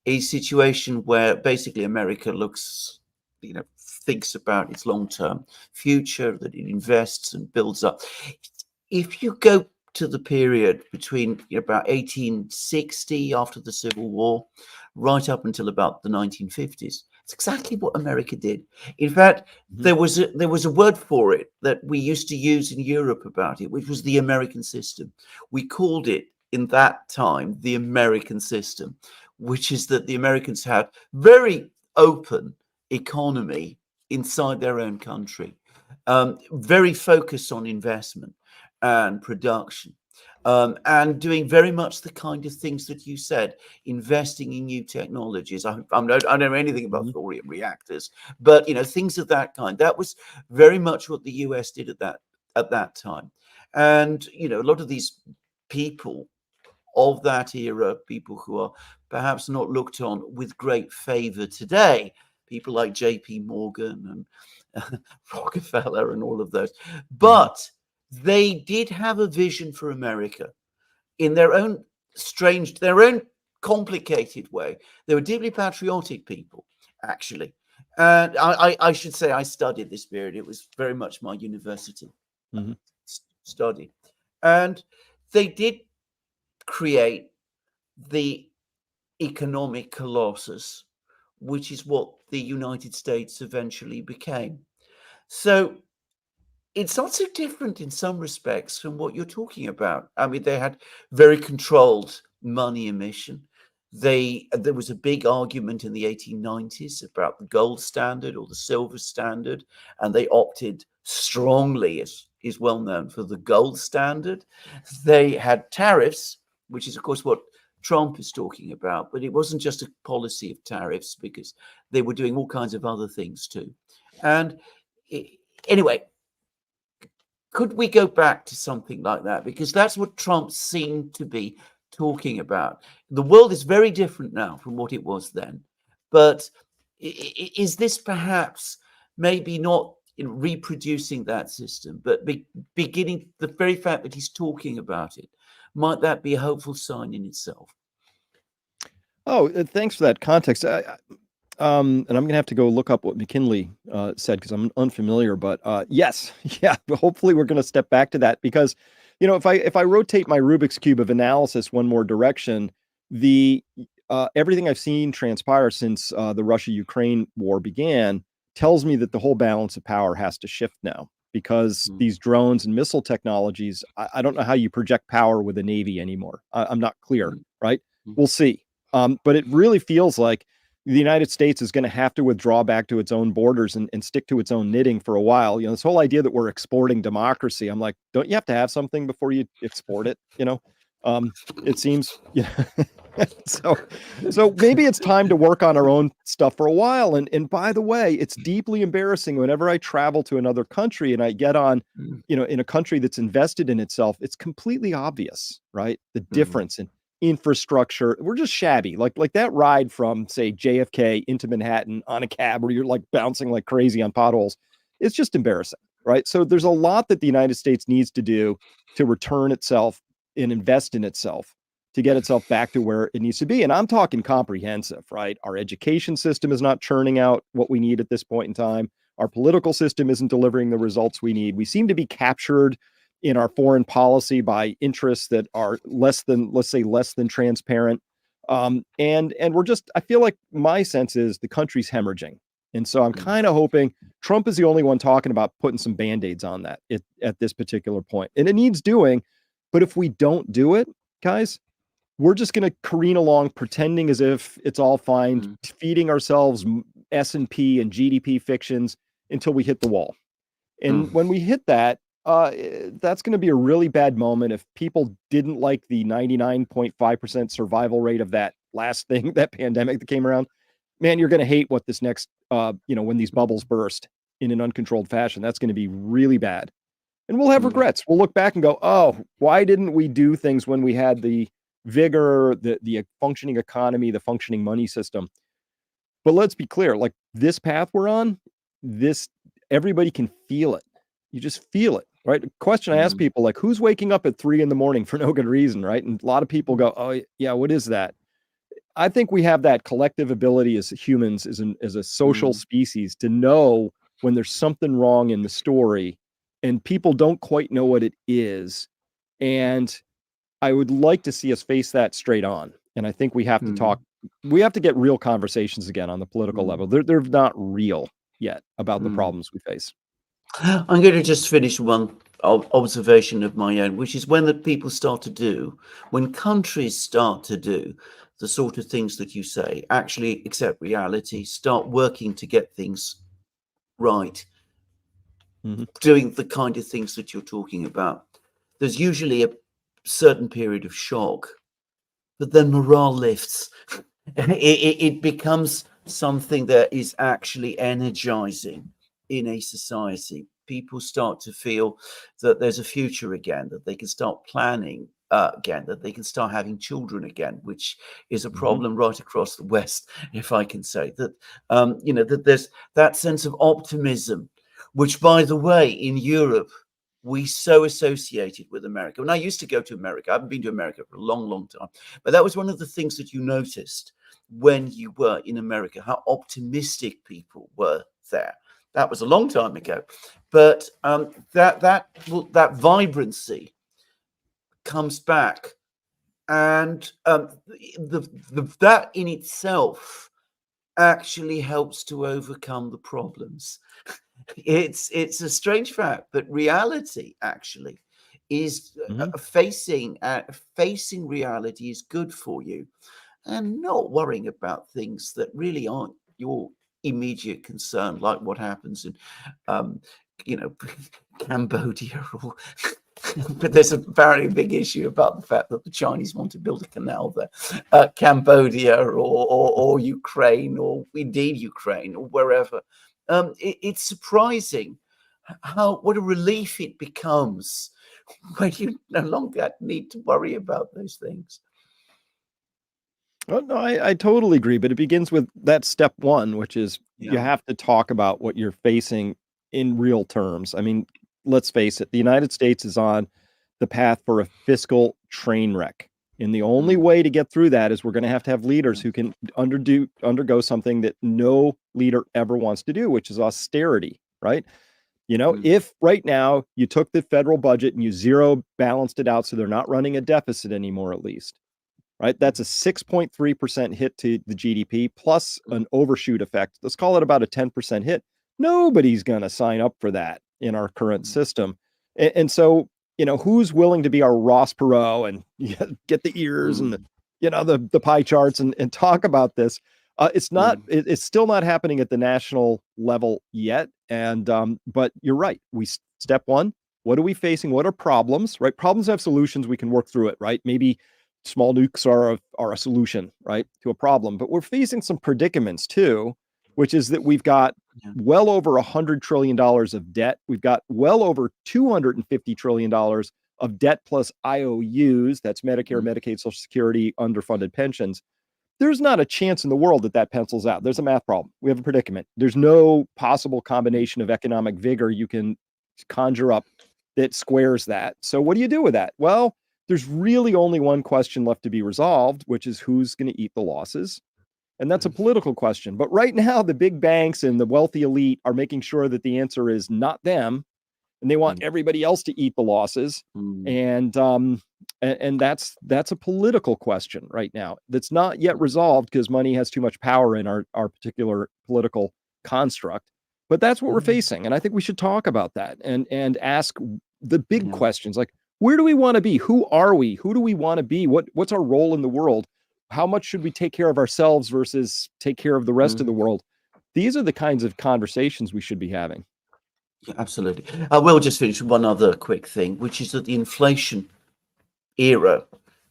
is a situation where basically America thinks about its long-term future, that it invests and builds up. If you go to the period between about 1860, after the Civil War, right up until about the 1950s, it's exactly what America did. In fact, there was a word for it that we used to use in Europe about it, which was the American system. We called it in that time the American system, which is that the Americans had very open economy inside their own country, very focused on investment and production, and doing very much the kind of things that you said, investing in new technologies. I don't know anything about thorium reactors, but things of that kind. That was very much what the US did at that time. And a lot of these people of that era, people who are perhaps not looked on with great favor today, people like J.P. Morgan and Rockefeller and all of those. But they did have a vision for America in their own complicated way. They were deeply patriotic people, actually. And I should say I studied this period. It was very much my university study. And they did create the economic colossus which is what the United States eventually became. So it's not so different in some respects from what you're talking about. I mean, they had very controlled money emission. There was a big argument in the 1890s about the gold standard or the silver standard, and they opted strongly, as is well known, for the gold standard. They had tariffs, which is, of course, what Trump is talking about, but it wasn't just a policy of tariffs because they were doing all kinds of other things too. And anyway, could we go back to something like that? Because that's what Trump seemed to be talking about. The world is very different now from what it was then. But is this perhaps maybe not in reproducing that system, but beginning the very fact that he's talking about it? Might that be a hopeful sign in itself? Oh, thanks for that context. And I'm gonna have to go look up what McKinley said because I'm unfamiliar. But yes, yeah. Hopefully, we're gonna step back to that because, if I rotate my Rubik's cube of analysis one more direction, the everything I've seen transpire since the Russia-Ukraine war began tells me that the whole balance of power has to shift now because these drones and missile technologies. I don't know how you project power with a navy anymore. I'm not clear, right? We'll see. But it really feels like the United States is going to have to withdraw back to its own borders and stick to its own knitting for a while. This whole idea that we're exporting democracy, I'm like, don't you have to have something before you export it? It seems, so maybe it's time to work on our own stuff for a while. And by the way, it's deeply embarrassing whenever I travel to another country and I get on, in a country that's invested in itself, it's completely obvious, right? The difference in infrastructure. We're just shabby. Like that ride from, say, JFK into Manhattan on a cab where you're like bouncing like crazy on potholes. It's just embarrassing, right? So there's a lot that the United States needs to do to return itself and invest in itself to get itself back to where it needs to be. And I'm talking comprehensive, right? Our education system is not churning out what we need at this point in time. Our political system isn't delivering the results we need. We seem to be captured in our foreign policy by interests that are less than transparent. And we're just, I feel like my sense is the country's hemorrhaging. And so I'm kind of hoping Trump is the only one talking about putting some Band-Aids on that at this particular point. And it needs doing. But if we don't do it, guys, we're just going to careen along pretending as if it's all fine, feeding ourselves S&P and GDP fictions until we hit the wall. And when we hit that, that's going to be a really bad moment. If people didn't like the 99.5% survival rate of that last thing, that pandemic that came around, man, you're going to hate what this next, when these bubbles burst in an uncontrolled fashion. That's going to be really bad. And we'll have regrets. We'll look back and go, oh, why didn't we do things when we had the vigor, the functioning economy, the functioning money system? But let's be clear, like this path we're on, everybody can feel it. You just feel it, right? The question I ask people, like, who's waking up at 3 a.m. for no good reason, right? And a lot of people go, oh, yeah, what is that? I think we have that collective ability as humans, as a social species, to know when there's something wrong in the story and people don't quite know what it is. And I would like to see us face that straight on. And I think we have to talk, we have to get real conversations again on the political level. They're not real yet about the problems we face. I'm going to just finish one observation of my own, which is when when countries start to do the sort of things that you say, actually accept reality, start working to get things right, doing the kind of things that you're talking about, there's usually a certain period of shock, but then morale lifts. It becomes something that is actually energizing in a society. People start to feel that there's a future again, that they can start planning again, that they can start having children again, which is a problem right across the West, if I can say that. That there's that sense of optimism, which, by the way, in Europe, we so associated with America. When I used to go to America, I haven't been to America for a long, long time, but that was one of the things that you noticed when you were in America, how optimistic people were there. That was a long time ago, but that vibrancy comes back, and that in itself actually helps to overcome the problems. It's a strange fact, but reality actually is Mhm. facing reality is good for you, and not worrying about things that really aren't your immediate concern, like what happens in, um, you know, Cambodia or. But there's a very big issue about the fact that the Chinese want to build a canal there, Cambodia or Ukraine, or indeed Ukraine, or wherever. It's surprising what a relief it becomes when you no longer need to worry about those things. Oh, no, I totally agree, but it begins with that step one, which is you Yeah. have to talk about what you're facing in real terms. I mean, let's face it, the United States is on the path for a fiscal train wreck. And the only Mm, way to get through that is we're going to have leaders yeah. who can undergo something that no leader ever wants to do, which is austerity, right? You know, Mm, if right now you took the federal budget and you zero balanced it out so they're not running a deficit anymore, at least, right? That's a 6.3% hit to the GDP plus an overshoot effect. Let's call it about a 10% hit. Nobody's going to sign up for that in our current mm, system. And so, who's willing to be our Ross Perot and get the ears and mm, the pie charts and talk about this? mm, It's still not happening at the national level yet. And but you're right. Step one, what are we facing? What are problems, right? Problems have solutions. We can work through it, right? Maybe small nukes are a solution, right, to a problem. But we're facing some predicaments too, which is that we've got yeah. well over $100 trillion of debt. We've got well over $250 trillion of debt plus IOUs. That's Medicare, Mm, Medicaid, Social Security, underfunded pensions. There's not a chance in the world that pencils out. There's a math problem. We have a predicament. There's no possible combination of economic vigor you can conjure up that squares that. So what do you do with that? Well, there's really only one question left to be resolved, which is who's going to eat the losses. And that's a political question. But right now, the big banks and the wealthy elite are making sure that the answer is not them, and they want mm, everybody else to eat the losses. mm, And that's a political question right now that's not yet resolved because money has too much power in our particular political construct. But that's what we're mm, facing, and I think we should talk about that and ask the big yeah. questions like where do we want to be? Who are we? Who do we want to be? What's our role in the world? How much should we take care of ourselves versus take care of the rest of Mm, the world? These are the kinds of conversations we should be having. yeah, absolutely. I will just finish with one other quick thing, which is that the inflation era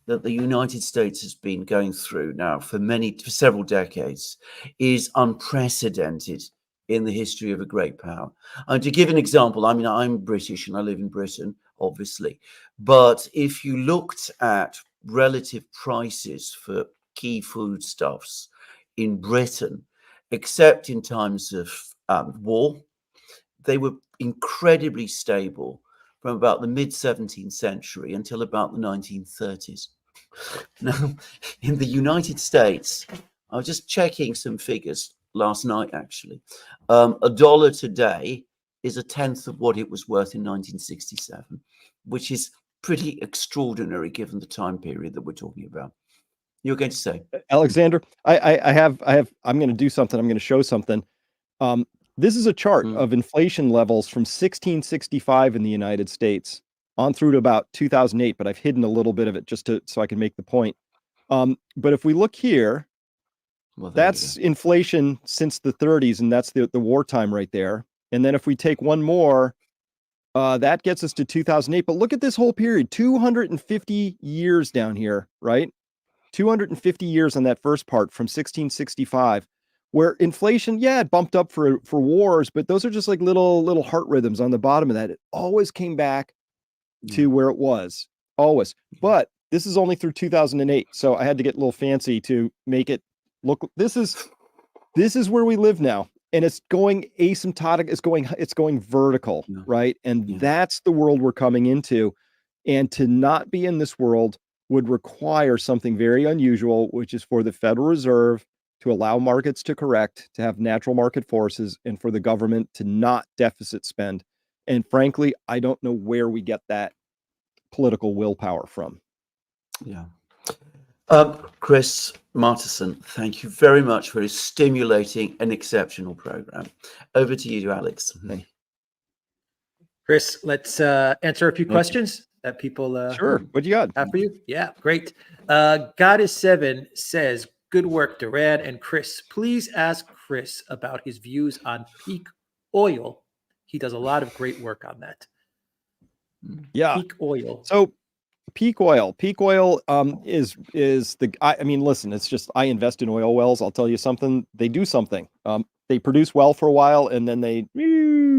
that the United States has been going through now for several decades is unprecedented in the history of a great power. And to give an example, I mean, I'm British and I live in Britain, obviously, but if you looked at relative prices for key foodstuffs in Britain, except in times of war, they were incredibly stable from about the mid 17th century until about the 1930s. Now, in the United States, I was just checking some figures last night, actually. A dollar today is a tenth of what it was worth in 1967, which is pretty extraordinary given the time period that we're talking about. You're going to say? Alexander, I'm going to do something. I'm going to show something. Um, this is a chart Mm, of inflation levels from 1665 in the United States on through to about 2008, but I've hidden a little bit of it so I can make the point. But if we look here, well, there you go. that's inflation since the 30s, and that's the wartime right there. And then if we take one more, that gets us to 2008. But look at this whole period, 250 years down here, right? 250 years on that first part from 1665, where inflation, yeah, it bumped up for wars, but those are just like little heart rhythms on the bottom of that. It always came back Yeah. to where it was, always. But this is only through 2008, so I had to get a little fancy to make it look. This is where we live now, and it's going asymptotic. It's going vertical, Yeah. right? And Yeah. that's the world we're coming into. And to not be in this world would require something very unusual, which is for the Federal Reserve to allow markets to correct, to have natural market forces, and for the government to not deficit spend. And frankly, I don't know where we get that political willpower from. Yeah. Chris, Martenson, thank you very much for a stimulating and exceptional program. Over to you, Alex. Chris, let's answer a few Thank you. questions that people Sure. What do you got? have for you. Yeah, great. Goddess7 says, good work, Duran and Chris. Please ask Chris about his views on peak oil. He does a lot of great work on that. Yeah. Peak oil. So peak oil is the, I mean, listen, it's just, I invest in oil wells. I'll tell you something, they do something. They produce well for a while and then they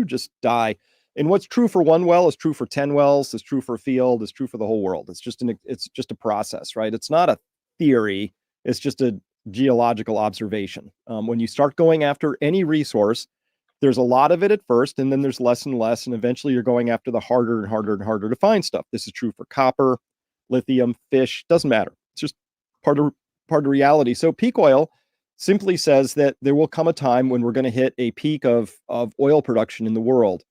just die. And what's true for one well is true for 10 wells, is true for a field, is true for the whole world. It's just a process, right? It's not a theory. It's just a geological observation. When you start going after any resource, there's a lot of it at first, and then there's less and less, and eventually you're going after the harder and harder and harder to find stuff. This is true for copper, lithium, fish, doesn't matter. It's just part of reality. So peak oil simply says that there will come a time when we're going to hit a peak of oil production in the world.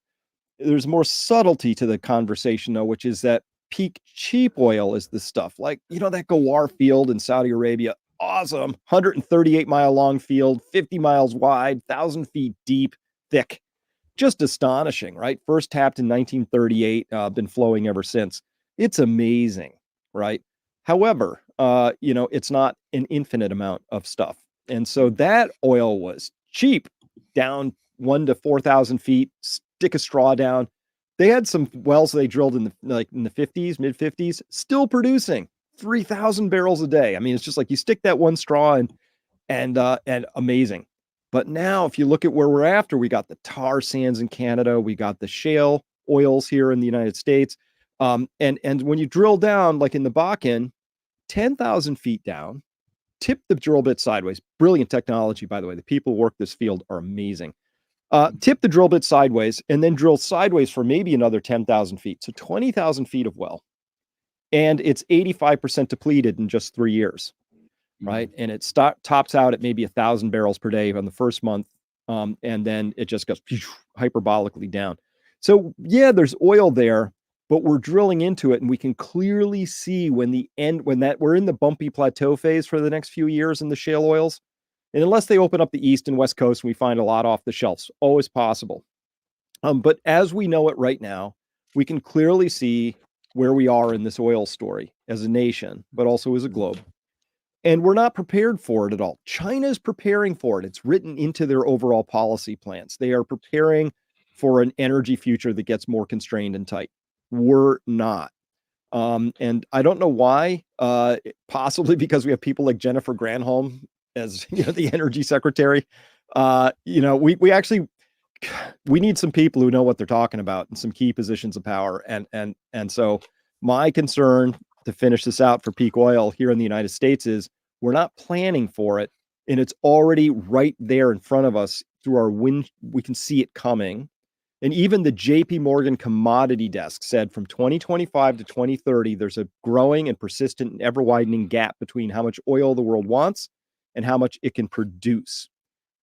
There's more subtlety to the conversation, though, which is that peak cheap oil is the stuff like, that Ghawar field in Saudi Arabia. Awesome. 138-mile long field, 50 miles wide, 1,000 feet deep, thick. Just astonishing, right? First tapped in 1938, been flowing ever since. It's amazing, right? However, it's not an infinite amount of stuff. And so that oil was cheap, down 1,000 to 4,000 feet, stick a straw down. They had some wells they drilled in the 50s, mid 50s, still producing 3,000 barrels a day. I mean, it's just like you stick that one straw in and amazing. But now if you look at where we're after, we got the tar sands in Canada, we got the shale oils here in the United States. And when you drill down, like in the Bakken, 10,000 feet down, tip the drill bit sideways. Brilliant technology, by the way. The people who work this field are amazing. Tip the drill bit sideways and then drill sideways for maybe another 10,000 feet. So 20,000 feet of well. And it's 85% depleted in just 3 years, right? And it tops out at maybe 1,000 barrels per day on the first month. And then it just goes hyperbolically down. So yeah, there's oil there, but we're drilling into it and we can clearly see when we're in the bumpy plateau phase for the next few years in the shale oils. And unless they open up the East and West Coast, and we find a lot off the shelves, always possible. But as we know it right now, we can clearly see where we are in this oil story as a nation, but also as a globe. And we're not prepared for it at all. China's preparing for it. It's written into their overall policy plans. They are preparing for an energy future that gets more constrained and tight. We're not. And I don't know why, possibly because we have people like Jennifer Granholm as the energy secretary. We need some people who know what they're talking about in some key positions of power. And so my concern to finish this out for peak oil here in the United States is we're not planning for it. And it's already right there in front of us through our wind. We can see it coming. And even the JP Morgan commodity desk said from 2025 to 2030, there's a growing and persistent and ever widening gap between how much oil the world wants and how much it can produce.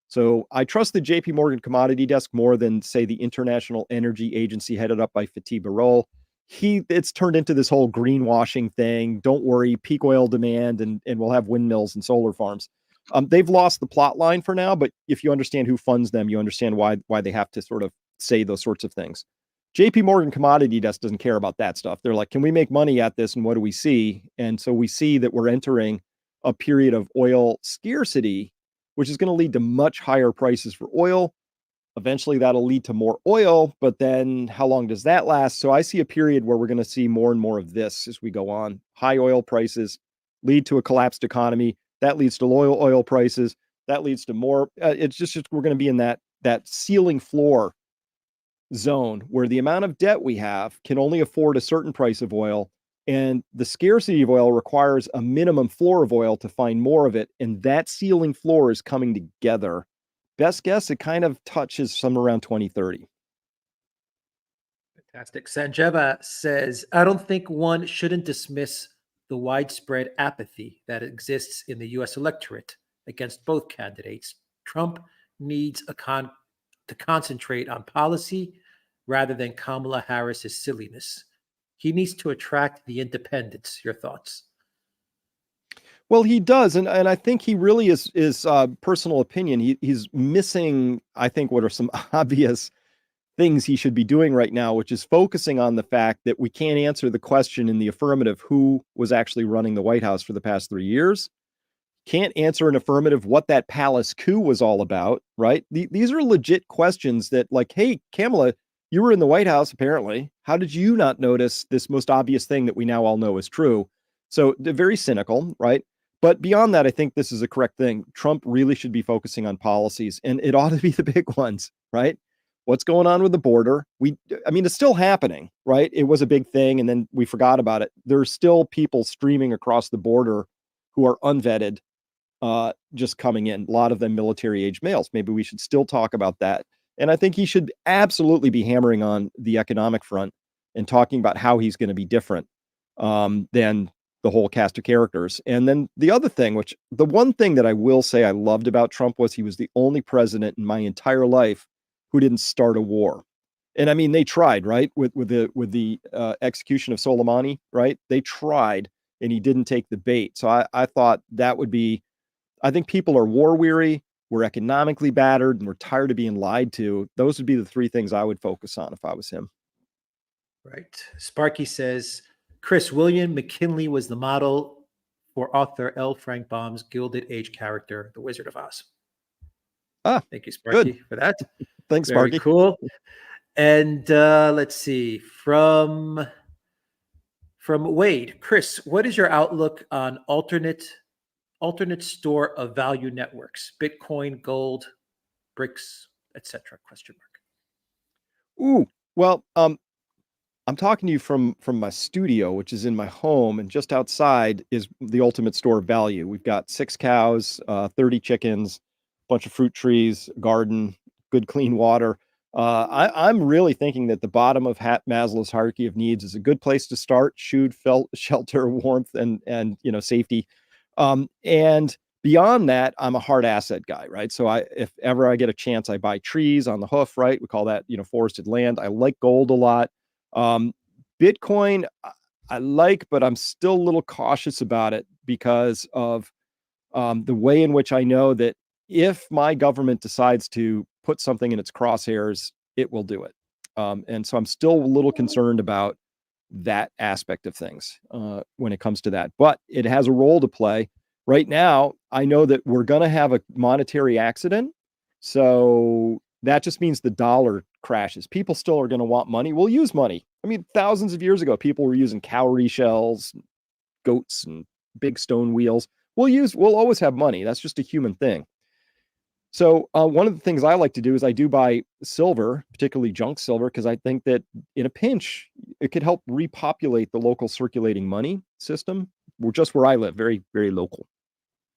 So I trust the JP Morgan commodity desk more than, say, the International Energy Agency headed up by Fatih Birol. It's turned into this whole greenwashing thing. Don't worry, peak oil demand, and we'll have windmills and solar farms. They've lost the plot line for now, but if you understand who funds them, you understand why they have to sort of say those sorts of things. JP Morgan commodity desk doesn't care about that stuff. They're like, can we make money at this? And what do we see? And so we see that we're entering a period of oil scarcity, which is going to lead to much higher prices for oil. Eventually that'll lead to more oil, but then how long does that last? So I see a period where we're going to see more and more of this as we go on. High oil prices lead to a collapsed economy. That leads to low oil prices. That leads to more. It's just we're going to be in that ceiling floor zone where the amount of debt we have can only afford a certain price of oil. And the scarcity of oil requires a minimum floor of oil to find more of it. And that ceiling floor is coming together. Best guess, it kind of touches somewhere around 2030. Fantastic. Sanjeva says, I don't think one shouldn't dismiss the widespread apathy that exists in the U.S. electorate against both candidates. Trump needs to concentrate on policy rather than Kamala Harris's silliness. He needs to attract the independents. Your thoughts? Well, he does, and I think he really is personal opinion. He's missing, I think, what are some obvious things he should be doing right now, which is focusing on the fact that we can't answer the question in the affirmative who was actually running the White House for the past 3 years. Can't answer an affirmative what that palace coup was all about, right? These are legit questions that, like, hey, Kamala, you were in the White House, apparently. How did you not notice this most obvious thing that we now all know is true? So they're very cynical, right? But beyond that, I think this is a correct thing. Trump really should be focusing on policies, and it ought to be the big ones, right? What's going on with the border? I mean, it's still happening, right? It was a big thing, and then we forgot about it. There's still people streaming across the border who are unvetted, just coming in. A lot of them military-age males. Maybe we should still talk about that. And I think he should absolutely be hammering on the economic front and talking about how he's going to be different than the whole cast of characters. And then the other thing, which the one thing that I will say I loved about Trump was he was the only president in my entire life who didn't start a war. And I mean, they tried, right? With the execution of Soleimani, right? They tried, and he didn't take the bait. So I thought that would be, I think people are war weary, we're economically battered, and we're tired of being lied to. Those would be the three things I would focus on if I was him. Right. Sparky says, Chris, William McKinley was the model for author L. Frank Baum's Gilded Age character, The Wizard of Oz. Thank you, Sparky, for that. Thanks, Very Sparky. cool. And let's see, from Wade, Chris, what is your outlook on alternate store of value networks, Bitcoin, gold, bricks, etc.? Question mark. Ooh, well, I'm talking to you from my studio, which is in my home, and just outside is the ultimate store of value. We've got 6 cows, 30 chickens, a bunch of fruit trees, garden, good clean water. I'm really thinking that the bottom of Maslow's hierarchy of needs is a good place to start: shelter, warmth, and safety. And beyond that, I'm a hard asset guy, right? So if ever I get a chance, I buy trees on the hoof, right? We call that forested land. I like gold a lot. Bitcoin, I like, but I'm still a little cautious about it because of the way in which I know that if my government decides to put something in its crosshairs, it will do it. And so I'm still a little concerned about that aspect of things when it comes to that. But it has a role to play. Right now, I know that we're going to have a monetary accident. So that just means the dollar crashes. People still are going to want money. We'll use money. I mean, thousands of years ago, people were using cowrie shells, goats, and big stone wheels. We'll always have money. That's just a human thing. So one of the things I like to do is I do buy silver, particularly junk silver, because I think that in a pinch, it could help repopulate the local circulating money system. We're just where I live, very, very local.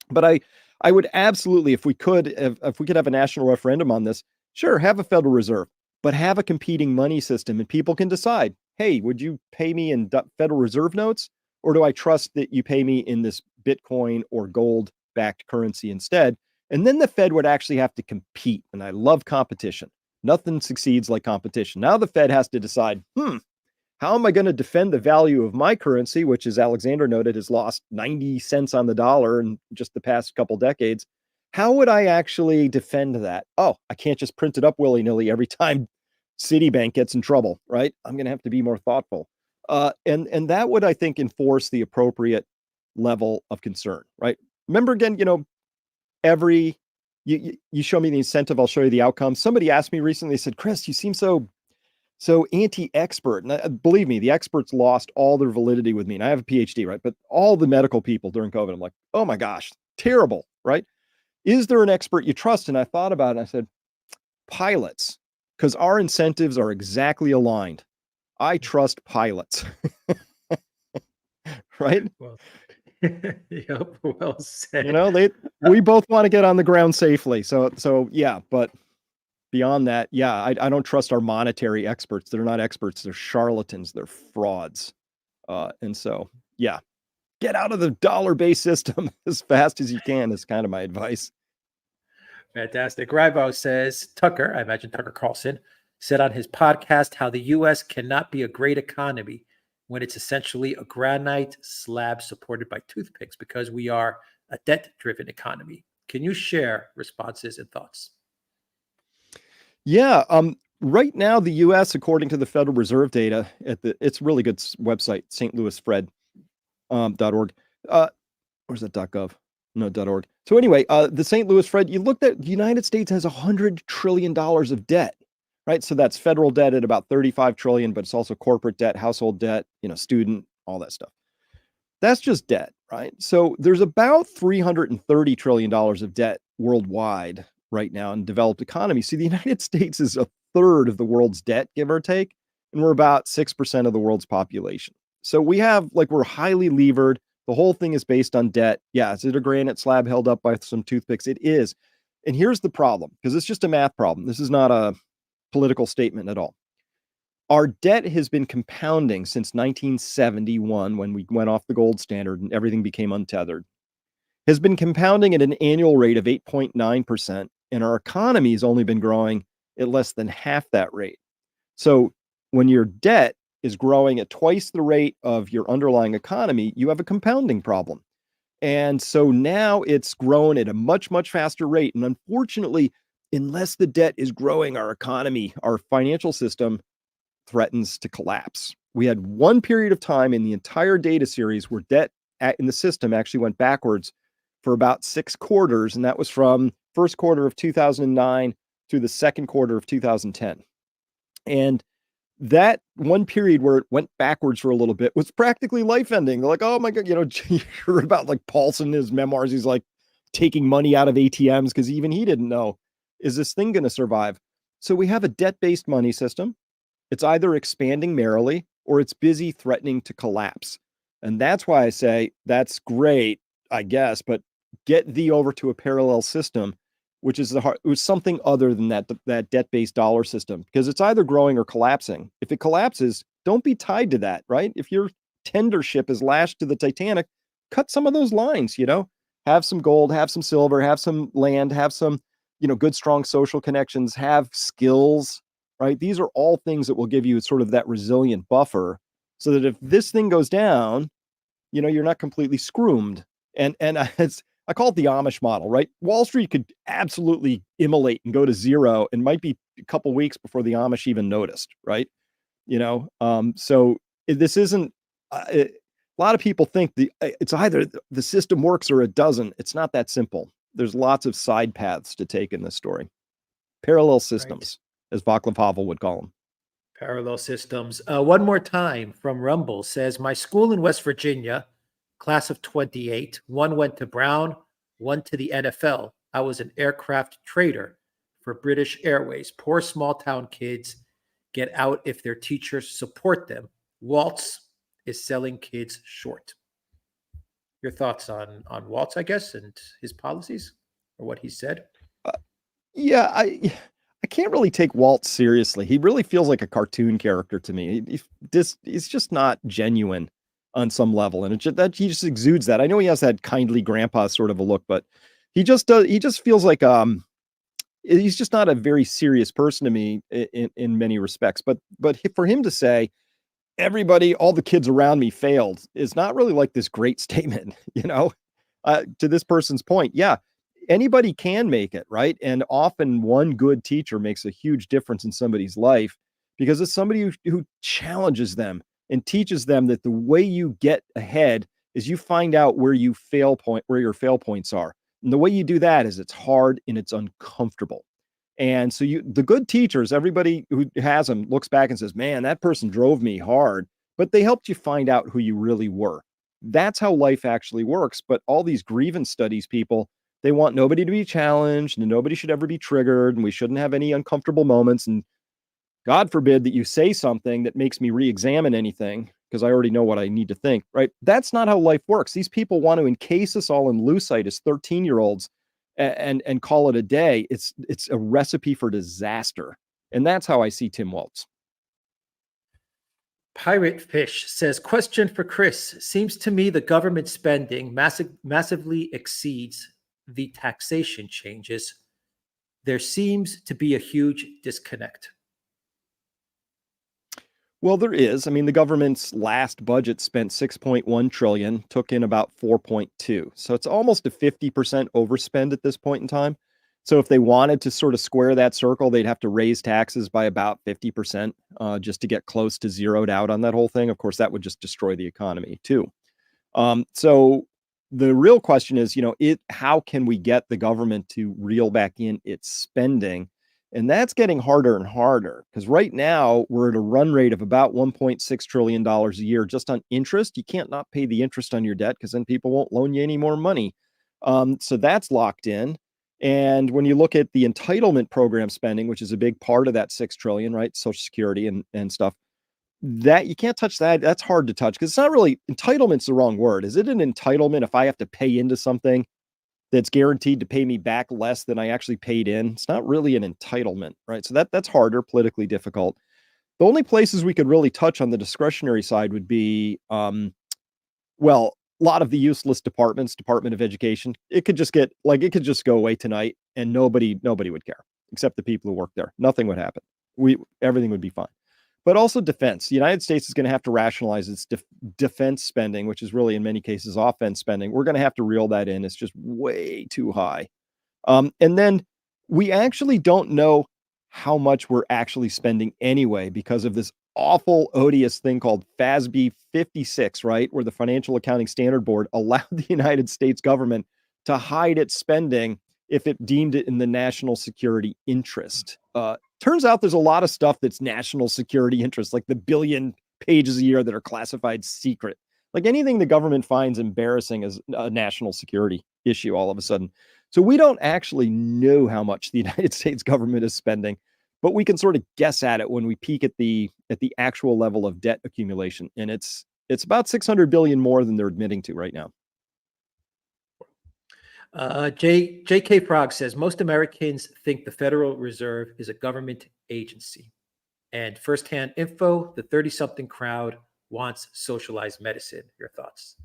But I would absolutely, if we could have a national referendum on this, sure, have a Federal Reserve, but have a competing money system, and people can decide, hey, would you pay me in Federal Reserve notes, or do I trust that you pay me in this Bitcoin or gold-backed currency instead? And then the Fed would actually have to compete. And I love competition. Nothing succeeds like competition. Now the Fed has to decide, how am I going to defend the value of my currency, which, as Alexander noted, has lost 90 cents on the dollar in just the past couple decades? How would I actually defend that? Oh, I can't just print it up willy-nilly every time Citibank gets in trouble, right? I'm going to have to be more thoughtful. And that would, I think, enforce the appropriate level of concern, right? Remember, again, you show me the incentive, I'll show you the outcome. Somebody asked me recently, they said, Chris, you seem so anti-expert. And believe me, the experts lost all their validity with me. And I have a PhD, right? But all the medical people during COVID, I'm like, oh my gosh, terrible, right? Is there an expert you trust? And I thought about it and I said, pilots, because our incentives are exactly aligned. I trust pilots, right? Well, yep, well said. We both want to get on the ground safely. So yeah, but beyond that, yeah, I don't trust our monetary experts. They're not experts. They're charlatans. They're frauds. And so, yeah, get out of the dollar-based system as fast as you can is kind of my advice. Fantastic. Rivo says, Tucker, I imagine Tucker Carlson, said on his podcast how the U.S. cannot be a great economy when it's essentially a granite slab supported by toothpicks because we are a debt-driven economy? Can you share responses and thoughts? Yeah. Right now, the U.S., according to the Federal Reserve data, it's a really good website, stlouisfred.org. Or is that .gov? No, .org. So anyway, the St. Louis Fed, you looked at the United States has $100 trillion of debt, right? So that's federal debt at about 35 trillion, but it's also corporate debt, household debt, student, all that stuff. That's just debt, right? So there's about $330 trillion of debt worldwide right now in developed economies. See, the United States is a third of the world's debt, give or take, and we're about 6% of the world's population. So we're highly levered. The whole thing is based on debt. Yeah, is it a granite slab held up by some toothpicks? It is. And here's the problem, because it's just a math problem. This is not a political statement at all. Our debt has been compounding since 1971, when we went off the gold standard and everything became untethered, has been compounding at an annual rate of 8.9%, and our economy has only been growing at less than half that rate. So when your debt is growing at twice the rate of your underlying economy, you have a compounding problem. And so now it's grown at a much, much faster rate. And unfortunately, unless the debt is growing, our economy, our financial system threatens to collapse. We had one period of time in the entire data series where debt in the system actually went backwards for about 6 quarters. And that was from first quarter of 2009 through the second quarter of 2010. And that one period where it went backwards for a little bit was practically life-ending. They're like, oh my God, you hear about like Paulson in his memoirs. He's like taking money out of ATMs because even he didn't know, is this thing going to survive? So we have a debt-based money system. It's either expanding merrily or it's busy threatening to collapse. And that's why I say that's great, I guess, but get thee over to a parallel system, which is it was something other than that debt-based dollar system, because it's either growing or collapsing. If it collapses, don't be tied to that, right? If your tender ship is lashed to the Titanic, cut some of those lines, have some gold, have some silver, have some land, have some, good, strong social connections, have skills, right? These are all things that will give you sort of that resilient buffer so that if this thing goes down, you're not completely scroomed. And I call it the Amish model, right? Wall Street could absolutely immolate and go to zero, and might be a couple weeks before the Amish even noticed, right? So this isn't. A lot of people think it's either the system works or it doesn't. It's not that simple. There's lots of side paths to take in this story. Parallel systems, as Václav Havel would call them. Parallel systems. One more time from Rumble says, my school in West Virginia, class of 28, one went to Brown, one to the NFL. I was an aircraft trader for British Airways. Poor small town kids get out if their teachers support them. Waltz is selling kids short. Your thoughts on Waltz, I guess, and his policies, or what he said? Yeah, I can't really take Walt seriously. He really feels like a cartoon character to me. He's just not genuine on some level, and he just exudes that. I know he has that kindly grandpa sort of a look, but he just does. He just feels like he's just not a very serious person to me in many respects. But for him to say all the kids around me failed is not really like this great statement, to this person's point. Yeah. Anybody can make it, right? And often one good teacher makes a huge difference in somebody's life because it's somebody who challenges them and teaches them that the way you get ahead is you find out where your fail points are. And the way you do that is it's hard and it's uncomfortable. And so the good teachers, everybody who has them looks back and says, man, that person drove me hard, but they helped you find out who you really were. That's how life actually works. But all these grievance studies people, they want nobody to be challenged and nobody should ever be triggered and we shouldn't have any uncomfortable moments. And God forbid that you say something that makes me re-examine anything because I already know what I need to think, right? That's not how life works. These people want to encase us all in lucite as 13-year-olds and call it a day. It's a recipe for disaster. And that's how I see Tim Waltz. Pirate Fish says, question for Chris. Seems to me the government spending massively exceeds the taxation changes. There seems to be a huge disconnect. Well, there is. I mean, the government's last budget spent 6.1 trillion, took in about 4.2. So it's almost a 50% overspend at this point in time. So if they wanted to sort of square that circle, they'd have to raise taxes by about 50% just to get close to zeroed out on that whole thing. Of course, that would just destroy the economy too. So the real question is, how can we get the government to reel back in its spending? And that's getting harder and harder because right now we're at a run rate of about $1.6 trillion a year just on interest. You can't not pay the interest on your debt because then people won't loan you any more money. So that's locked in. And when you look at the entitlement program spending, which is a big part of that 6 trillion, right? Social Security and stuff, that you can't touch that. That's hard to touch because it's not really entitlement's the wrong word. Is it an entitlement if I have to pay into something that's guaranteed to pay me back less than I actually paid in? It's not really an entitlement, right? So that's harder, politically difficult. The only places we could really touch on the discretionary side would be, well, a lot of the useless departments, Department of Education. It could just go away tonight, and nobody would care except the people who work there. Nothing would happen. Everything would be fine. But also defense. The United States is going to have to rationalize its defense spending, which is really in many cases offense spending. We're going to have to reel that in. It's just way too high. And then we actually don't know how much we're actually spending anyway because of this awful, odious thing called FASB 56, right? Where the Financial Accounting Standard Board allowed the United States government to hide its spending if it deemed it in the national security interest. Turns out there's a lot of stuff that's national security interest, like the billion pages a year that are classified secret. Like anything the government finds embarrassing is a national security issue all of a sudden. So we don't actually know how much the United States government is spending, but we can sort of guess at it when we peek at the actual level of debt accumulation. And it's about 600 billion more than they're admitting to right now. J.K. Frog says most Americans think the Federal Reserve is a government agency. And firsthand info, the 30-something crowd wants socialized medicine. Your thoughts?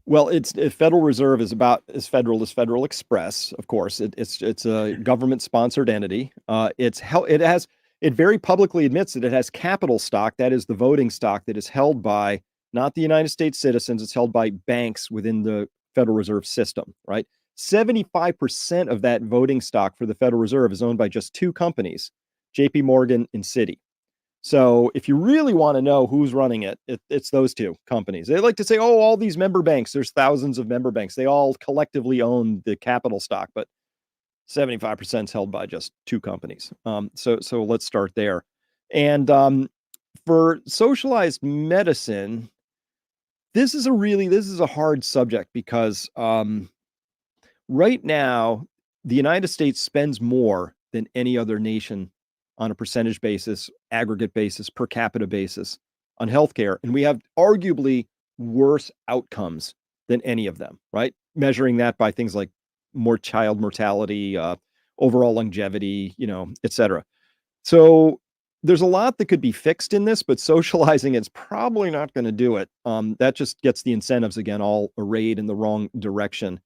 Well, Federal Reserve is about as federal as Federal Express, of course. It's a government-sponsored entity. It very publicly admits that it has capital stock, that is the voting stock that is held by not the United States citizens, it's held by banks within the Federal Reserve system, right? 75% of that voting stock for the Federal Reserve is owned by just two companies, JP Morgan and Citi. So if you really want to know who's running it's those two companies. They like to say, oh, all these member banks, there's thousands of member banks. They all collectively own the capital stock, but 75% is held by just two companies. So let's start there. And for socialized medicine, this is a hard subject because right now, the United States spends more than any other nation on a percentage basis, aggregate basis, per capita basis on healthcare. And we have arguably worse outcomes than any of them, right? Measuring that by things like more child mortality, overall longevity, et cetera. So there's a lot that could be fixed in this, but socializing it's probably not going to do it. That just gets the incentives again all arrayed in the wrong direction.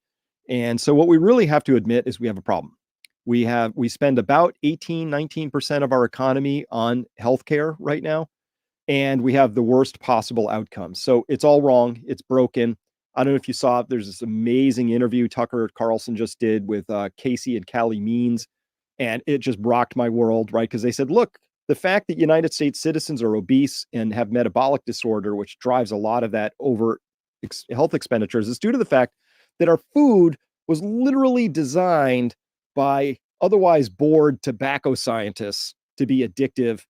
And so what we really have to admit is we have a problem. We spend about 19% of our economy on healthcare right now, and we have the worst possible outcomes. So it's all wrong. It's broken. I don't know if you saw it. There's this amazing interview Tucker Carlson just did with Casey and Callie Means, and it just rocked my world, right? Because they said, look, the fact that United States citizens are obese and have metabolic disorder, which drives a lot of that over health expenditures, is due to the fact that our food was literally designed by otherwise bored tobacco scientists to be addictive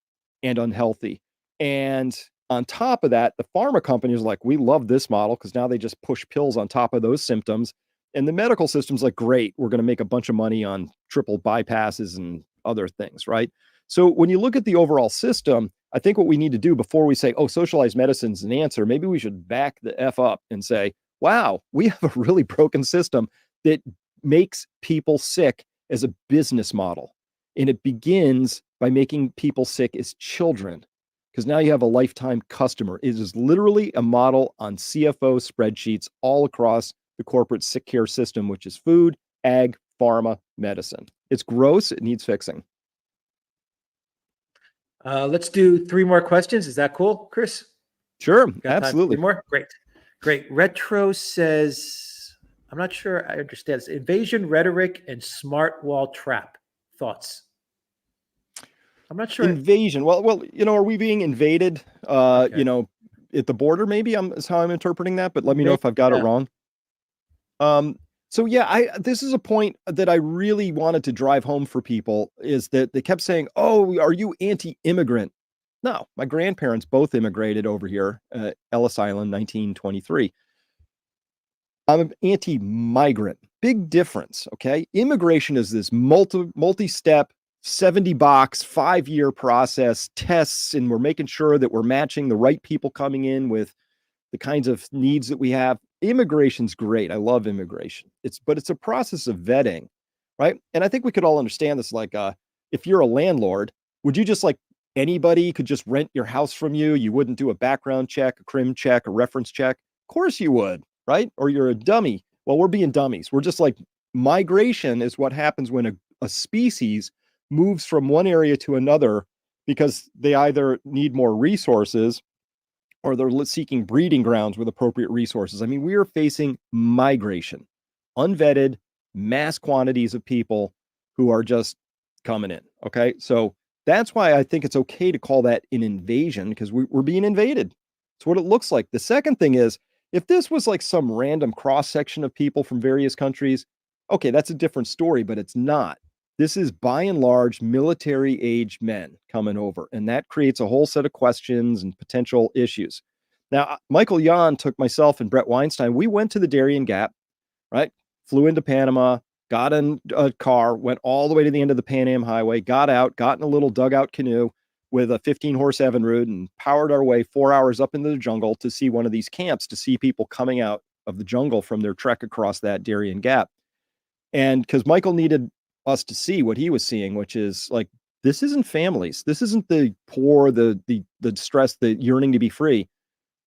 and unhealthy. And on top of that, the pharma companies are like, we love this model because now they just push pills on top of those symptoms. And the medical system's like, great, we're going to make a bunch of money on triple bypasses and other things, right? So when you look at the overall system, I think what we need to do before we say, oh, socialized medicine's an answer, maybe we should back the F up and say, wow, we have a really broken system that makes people sick as a business model. And it begins by making people sick as children, because now you have a lifetime customer. It is literally a model on CFO spreadsheets all across the corporate sick care system, which is food, ag, pharma, medicine. It's gross. It needs fixing. Let's do 3 more questions. Is that cool, Chris? Sure, Got time for absolutely. 3 more? Great. Retro says, I'm not sure I understand this. Invasion rhetoric and smart wall trap. Thoughts? I'm not sure. Invasion. Well, are we being invaded? Okay. At the border, maybe is how I'm interpreting that, but let me know if I've got it Yeah. wrong. So yeah, this is a point that I really wanted to drive home for people, is that they kept saying, "Oh, are you anti-immigrant?" No, my grandparents both immigrated over here, Ellis Island, 1923. I'm an anti-migrant. Big difference, okay? Immigration is this multi-step, 70 box, 5-year process, tests, and we're making sure that we're matching the right people coming in with the kinds of needs that we have. Immigration's great. I love immigration. But it's a process of vetting, right? And I think we could all understand this. Like, if you're a landlord, would you just, like, anybody could just rent your house from you? You wouldn't do a background check, a crim check, a reference check? Of course you would, right? Or you're a dummy. Well, we're being dummies. We're just like, migration is what happens when a species moves from one area to another because they either need more resources or they're seeking breeding grounds with appropriate resources. I mean, we are facing migration, unvetted, mass quantities of people who are just coming in. Okay. So that's why I think it's okay to call that an invasion, because we're being invaded. It's what it looks like. The second thing is, if this was like some random cross section of people from various countries, okay, that's a different story, but it's not. This is by and large military age men coming over, and that creates a whole set of questions and potential issues. Now, Michael Yon took myself and Brett Weinstein. We went to the Darien Gap, right? Flew into Panama, got in a car, went all the way to the end of the Pan Am Highway, got out, got in a little dugout canoe with a 15-horse Evinrude, and powered our way 4 hours up into the jungle to see one of these camps, to see people coming out of the jungle from their trek across that Darien Gap. And because Michael needed us to see what he was seeing, which is like, this isn't families. This isn't the poor, the stress, the yearning to be free.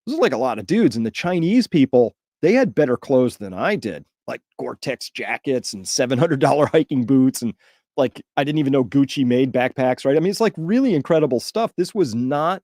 This is like a lot of dudes. And the Chinese people, they had better clothes than I did, like Gore-Tex jackets and $700 hiking boots. And like, I didn't even know Gucci made backpacks, right? I mean, it's like really incredible stuff. This was not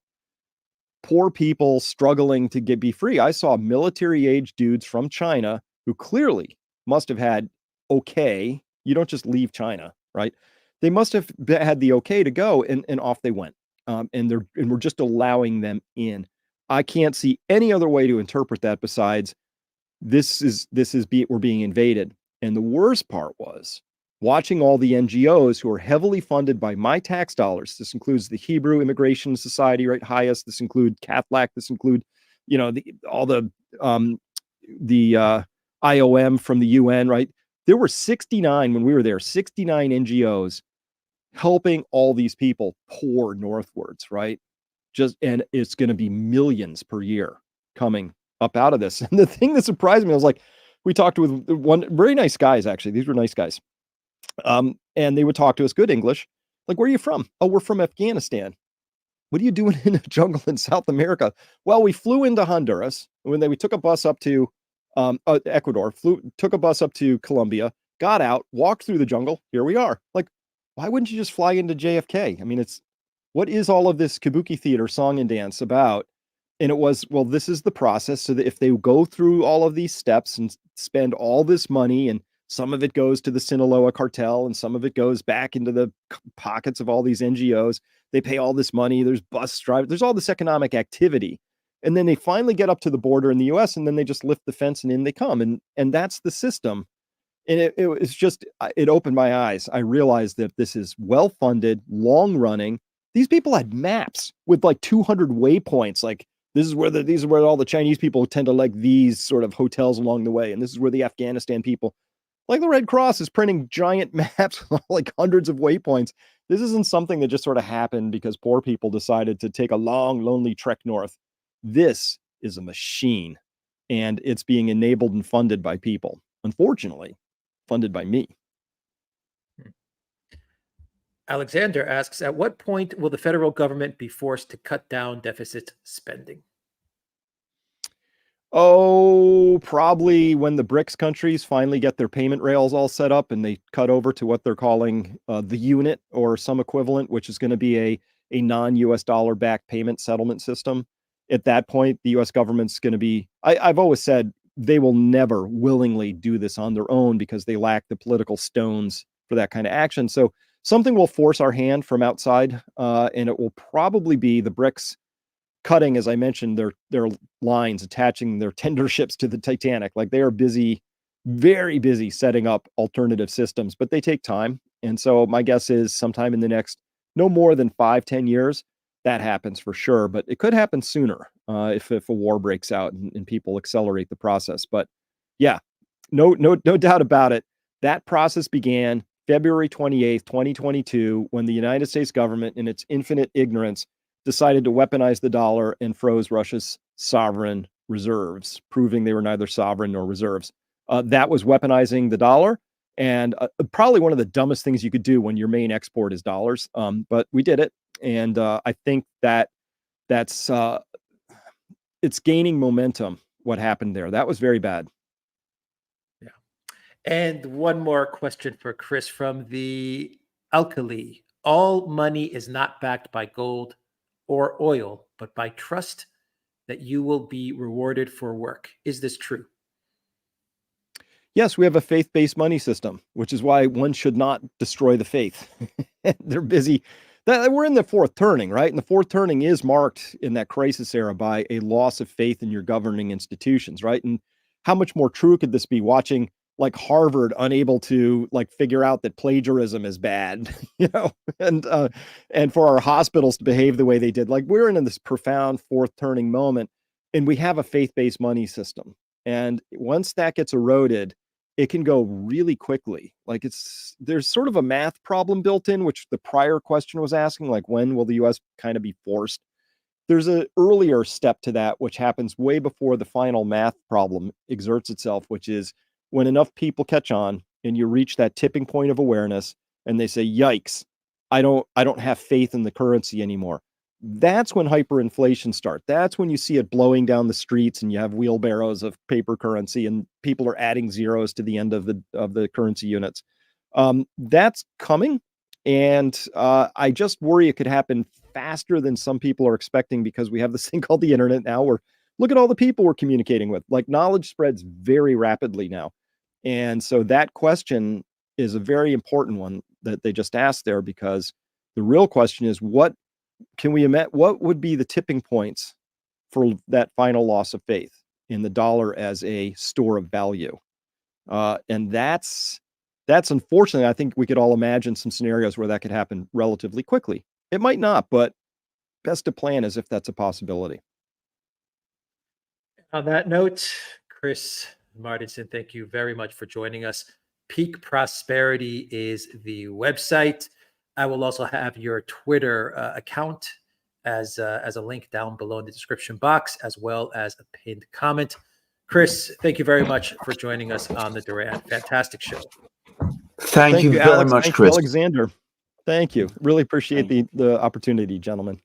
poor people struggling to be free. I saw military age dudes from China who clearly must have had okay. You don't just leave China, right? They must have had the okay to go, and off they went. And we're just allowing them in. I can't see any other way to interpret that besides we're being invaded. And the worst part was watching all the NGOs who are heavily funded by my tax dollars. This includes the Hebrew Immigration Society, right? Highest. This include Catholic. This include, all the IOM from the UN, right? There were 69 when we were there, 69 NGOs helping all these people pour northwards, right? And it's going to be millions per year coming up out of this. And the thing that surprised me, I was like, we talked with one very nice guys, actually. These were nice guys. And they would talk to us good English. Like, where are you from? Oh, we're from Afghanistan. What are you doing in a jungle in South America? Well, we flew into Honduras. We took a bus up to Ecuador, took a bus up to Colombia, got out, walked through the jungle. Here we are. Like, why wouldn't you just fly into JFK? I mean, what is all of this kabuki theater, song and dance about? And it was, well, this is the process. So that if they go through all of these steps and spend all this money, and some of it goes to the Sinaloa cartel and some of it goes back into the pockets of all these NGOs, they pay all this money. There's bus drivers, there's all this economic activity. And then they finally get up to the border in the US, and then they just lift the fence and in they come. And that's the system. And it opened my eyes. I realized that this is well-funded, long running. These people had maps with like 200 waypoints. Like, these are where all the Chinese people tend to like these sort of hotels along the way. And this is where the Afghanistan people, like the Red Cross, is printing giant maps with like hundreds of waypoints. This isn't something that just sort of happened because poor people decided to take a long, lonely trek north. This is a machine, and it's being enabled and funded by people. Unfortunately, funded by me. Alexander asks, at what point will the federal government be forced to cut down deficit spending? Oh, probably when the BRICS countries finally get their payment rails all set up and they cut over to what they're calling the unit or some equivalent, which is going to be a non-US dollar backed payment settlement system, at that point, the US government's going to be, I've always said they will never willingly do this on their own because they lack the political stones for that kind of action. So something will force our hand from outside, and it will probably be the BRICS cutting, as I mentioned, their lines, attaching their tender ships to the Titanic. Like, they are busy, very busy setting up alternative systems, but they take time. And so my guess is sometime in the next no more than 5-10 years, that happens for sure. But it could happen sooner if a war breaks out and people accelerate the process. But yeah, no doubt about it. That process began February 28th, 2022, when the United States government, in its infinite ignorance, decided to weaponize the dollar and froze Russia's sovereign reserves, proving they were neither sovereign nor reserves. That was weaponizing the dollar, and probably one of the dumbest things you could do when your main export is dollars. But we did it, and I think that's it's gaining momentum. What happened there? That was very bad. Yeah. And one more question for Chris from the Alkali. All money is not backed by gold or oil, but by trust that you will be rewarded for work. Is this true? Yes, we have a faith-based money system, which is why one should not destroy the faith. They're busy. We're in the fourth turning, right? And the fourth turning is marked in that crisis era by a loss of faith in your governing institutions, right? And how much more true could this be, watching like Harvard unable to like figure out that plagiarism is bad, and for our hospitals to behave the way they did. Like, we're in this profound fourth turning moment, and we have a faith-based money system. And once that gets eroded, it can go really quickly. Like, there's sort of a math problem built in, which the prior question was asking, like, when will the US kind of be forced? There's an earlier step to that, which happens way before the final math problem exerts itself, which is when enough people catch on and you reach that tipping point of awareness and they say, yikes, I don't have faith in the currency anymore. That's when hyperinflation starts. That's when you see it blowing down the streets and you have wheelbarrows of paper currency and people are adding zeros to the end of the currency units. That's coming. And I just worry it could happen faster than some people are expecting, because we have this thing called the internet now, where look at all the people we're communicating with. Like, knowledge spreads very rapidly now. And so that question is a very important one that they just asked there, because the real question is, what would be the tipping points for that final loss of faith in the dollar as a store of value? And that's unfortunately, I think we could all imagine some scenarios where that could happen relatively quickly. It might not, but best to plan as if that's a possibility. On that note, Chris Martenson, thank you very much for joining us. Peak Prosperity is the website. I will also have your Twitter account as a link down below in the description box, as well as a pinned comment. Chris, thank you very much for joining us on the Duran. Fantastic show. Thank you very Alex. much, Thank Chris. you, Alexander. Thank you. Really appreciate the opportunity, gentlemen.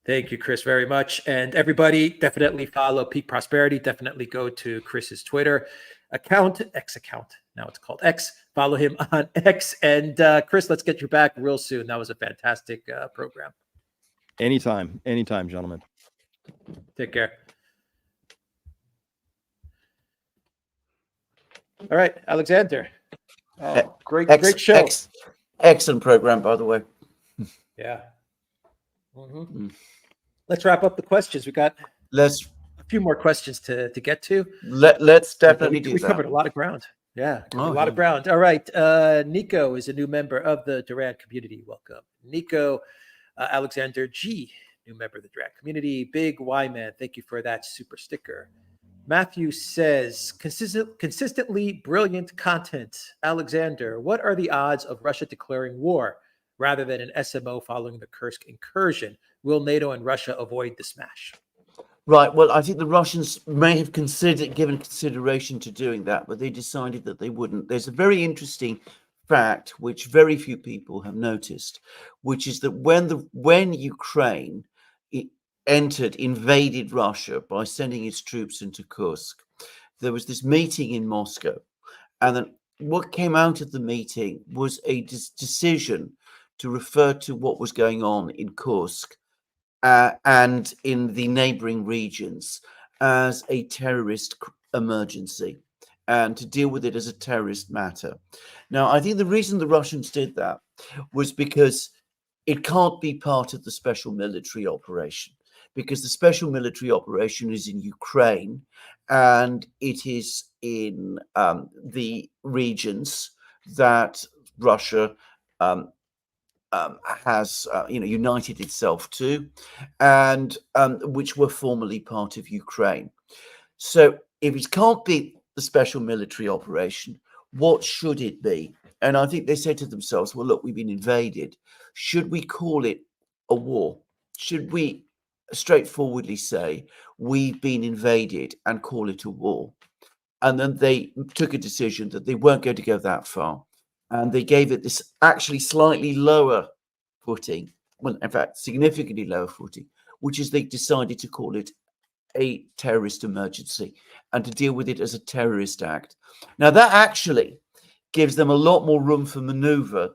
Thank you, Chris, very much. And everybody, definitely follow Peak Prosperity. Definitely go to Chris's Twitter account, X account. Now it's called X. Follow him on X. And Chris, let's get you back real soon. That was a fantastic program. Anytime, gentlemen. Take care. All right, Alexander. Oh, great show. Excellent program, by the way. Yeah. Mm-hmm. Let's wrap up the questions. We got a few more questions to get to. Let's definitely do that. We covered a lot of ground. Yeah, a lot of ground. All right. Nico is a new member of the Duran community. Welcome, Nico. Alexander G, new member of the Duran community. Big Y Man, thank you for that super sticker. Matthew says, consistently brilliant content. Alexander, what are the odds of Russia declaring war rather than an SMO following the Kursk incursion? Will NATO and Russia avoid the smash? Right. Well, I think the Russians may have given consideration to doing that, but they decided that they wouldn't. There's a very interesting fact which very few people have noticed, which is that when Ukraine invaded Russia by sending its troops into Kursk, there was this meeting in Moscow, and then what came out of the meeting was a decision to refer to what was going on in Kursk and in the neighboring regions as a terrorist emergency and to deal with it as a terrorist matter. Now, I think the reason the Russians did that was because it can't be part of the special military operation, because the special military operation is in Ukraine and it is in the regions that Russia has united itself to, and which were formerly part of Ukraine. So if it can't be the special military operation, what should it be? And I think they said to themselves, well, look, we've been invaded. Should we call it a war? Should we straightforwardly say we've been invaded and call it a war? And then they took a decision that they weren't going to go that far. And they gave it this actually slightly lower footing, well, in fact, significantly lower footing, which is they decided to call it a terrorist emergency and to deal with it as a terrorist act. Now, that actually gives them a lot more room for maneuver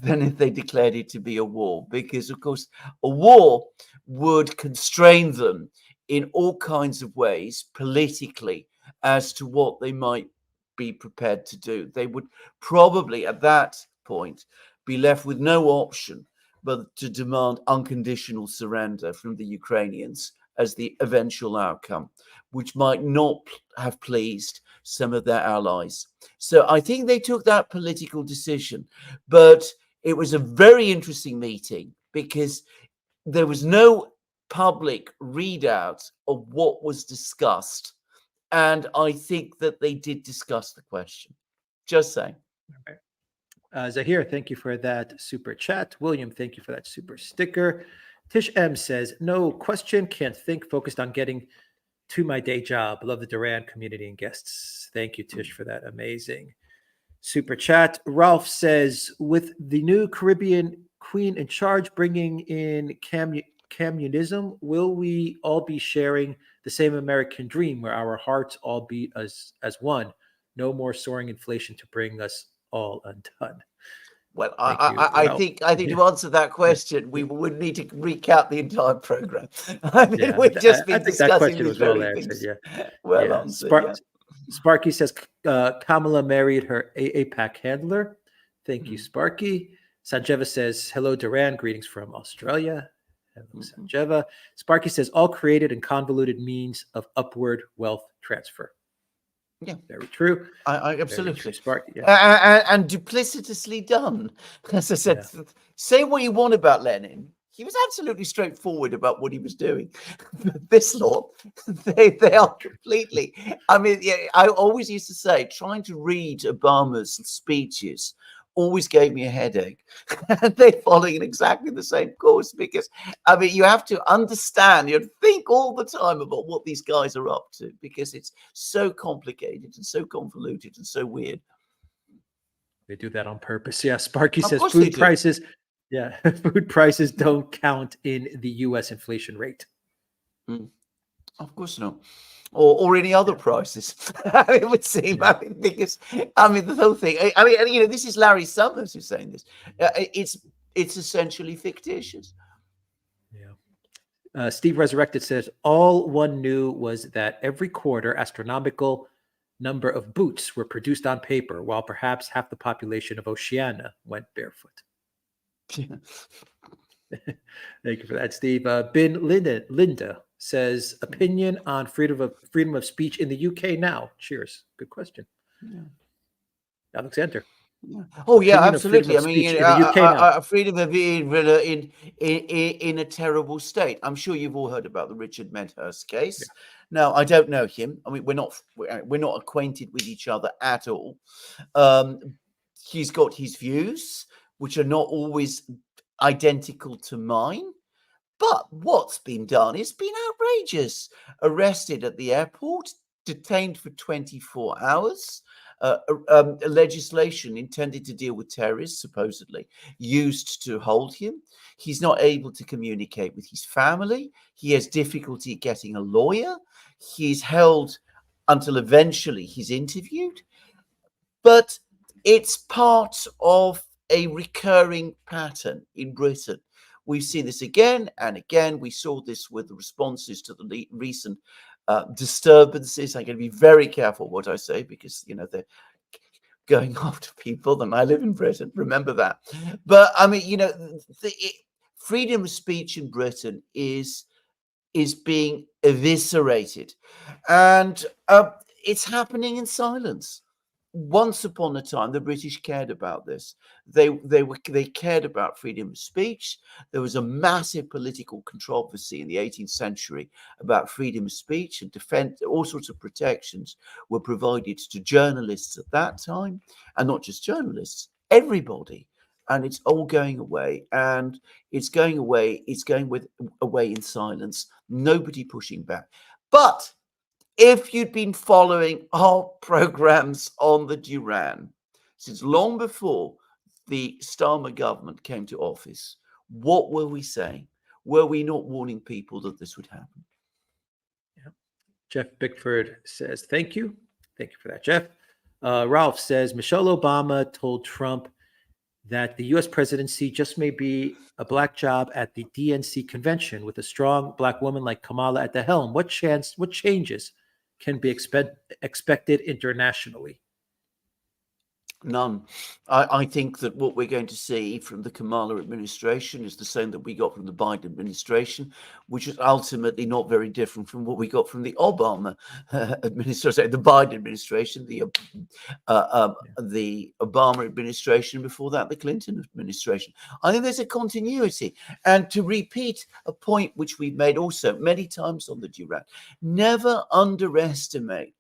than if they declared it to be a war, because, of course, a war would constrain them in all kinds of ways politically as to what they might be prepared to do. They would probably, at that point, be left with no option but to demand unconditional surrender from the Ukrainians as the eventual outcome, which might not have pleased some of their allies. So I think they took that political decision, but it was a very interesting meeting because there was no public readout of what was discussed. And I think that they did discuss the question. Just saying. Okay. Zahir, thank you for that super chat. William, thank you for that super sticker. Tish M says, no question, can't think, focused on getting to my day job. Love the Duran community and guests. Thank you, Tish, for that amazing super chat. Ralph says, with the new Caribbean queen in charge bringing in communism, will we all be sharing the same American dream where our hearts all beat as one? No more soaring inflation to bring us all undone. Well, I think to answer that question, we would need to recap the entire program. I mean, we've just been discussing these very things. Well answered. Sparky says Kamala married her APAC handler. Thank you, Sparky. Sanjeva says, hello, Duran. Greetings from Australia. Hello, Sanjeva. Sparky says, all created and convoluted means of upward wealth transfer. Yeah, very true. I absolutely. Sparky, yeah. And duplicitously done. As I said, say what you want about Lenin. He was absolutely straightforward about what he was doing. This lot, they are completely. I mean, I always used to say, trying to read Obama's speeches always gave me a headache. And they're following exactly the same course because, I mean, you have to understand, you think all the time about what these guys are up to because it's so complicated and so convoluted and so weird. They do that on purpose. Yeah, Sparky says food prices. Yeah, food prices don't count in the U.S. inflation rate. Of course not. Or any other prices. It would seem. I mean, because the whole thing. I mean, this is Larry Summers who's saying this. It's essentially fictitious. Yeah. Steve Resurrected says all one knew was that every quarter, astronomical number of boots were produced on paper, while perhaps half the population of Oceania went barefoot. Thank you for that, Steve. Bin Linda says, opinion on freedom of speech in the UK now. Cheers. Good question. Yeah. Alexander. Yeah. Oh yeah, absolutely. I mean, freedom of being in a terrible state. I'm sure you've all heard about the Richard Medhurst case. Yeah. Now, I don't know him. I mean, we're not acquainted with each other at all. He's got his views, which are not always identical to mine. But what's been done has been outrageous. Arrested at the airport, detained for 24 hours. Legislation intended to deal with terrorists, supposedly, used to hold him. He's not able to communicate with his family. He has difficulty getting a lawyer. He's held until eventually he's interviewed. But it's part of a recurring pattern in Britain. We've seen this again and again. We saw this with the responses to the recent disturbances. I'm going to be very careful what I say because, you know, they're going after people, and I live in Britain. Remember that. But I mean, you know, freedom of speech in Britain is being eviscerated, and it's happening in silence. Once upon a time, the British cared about this. They cared about freedom of speech. There was a massive political controversy in the 18th century about freedom of speech, and defense. All sorts of protections were provided to journalists at that time, and not just journalists, everybody. And it's all going away, and it's going away. It's going away in silence. Nobody pushing back, but if you'd been following our programs on the Duran since long before the Starmer government came to office, what were we saying? Were we not warning people that this would happen? Yeah. Jeff Bickford says, thank you. Thank you for that, Jeff. Ralph says, Michelle Obama told Trump that the U.S. presidency just may be a black job at the DNC convention with a strong black woman like Kamala at the helm. What changes can be expected internationally? None. I think that what we're going to see from the Kamala administration is the same that we got from the Biden administration, which is ultimately not very different from what we got from the Obama administration, the Biden administration, the Obama administration, before that, the Clinton administration. I think there's a continuity. And to repeat a point which we've made also many times on the Duran, never underestimate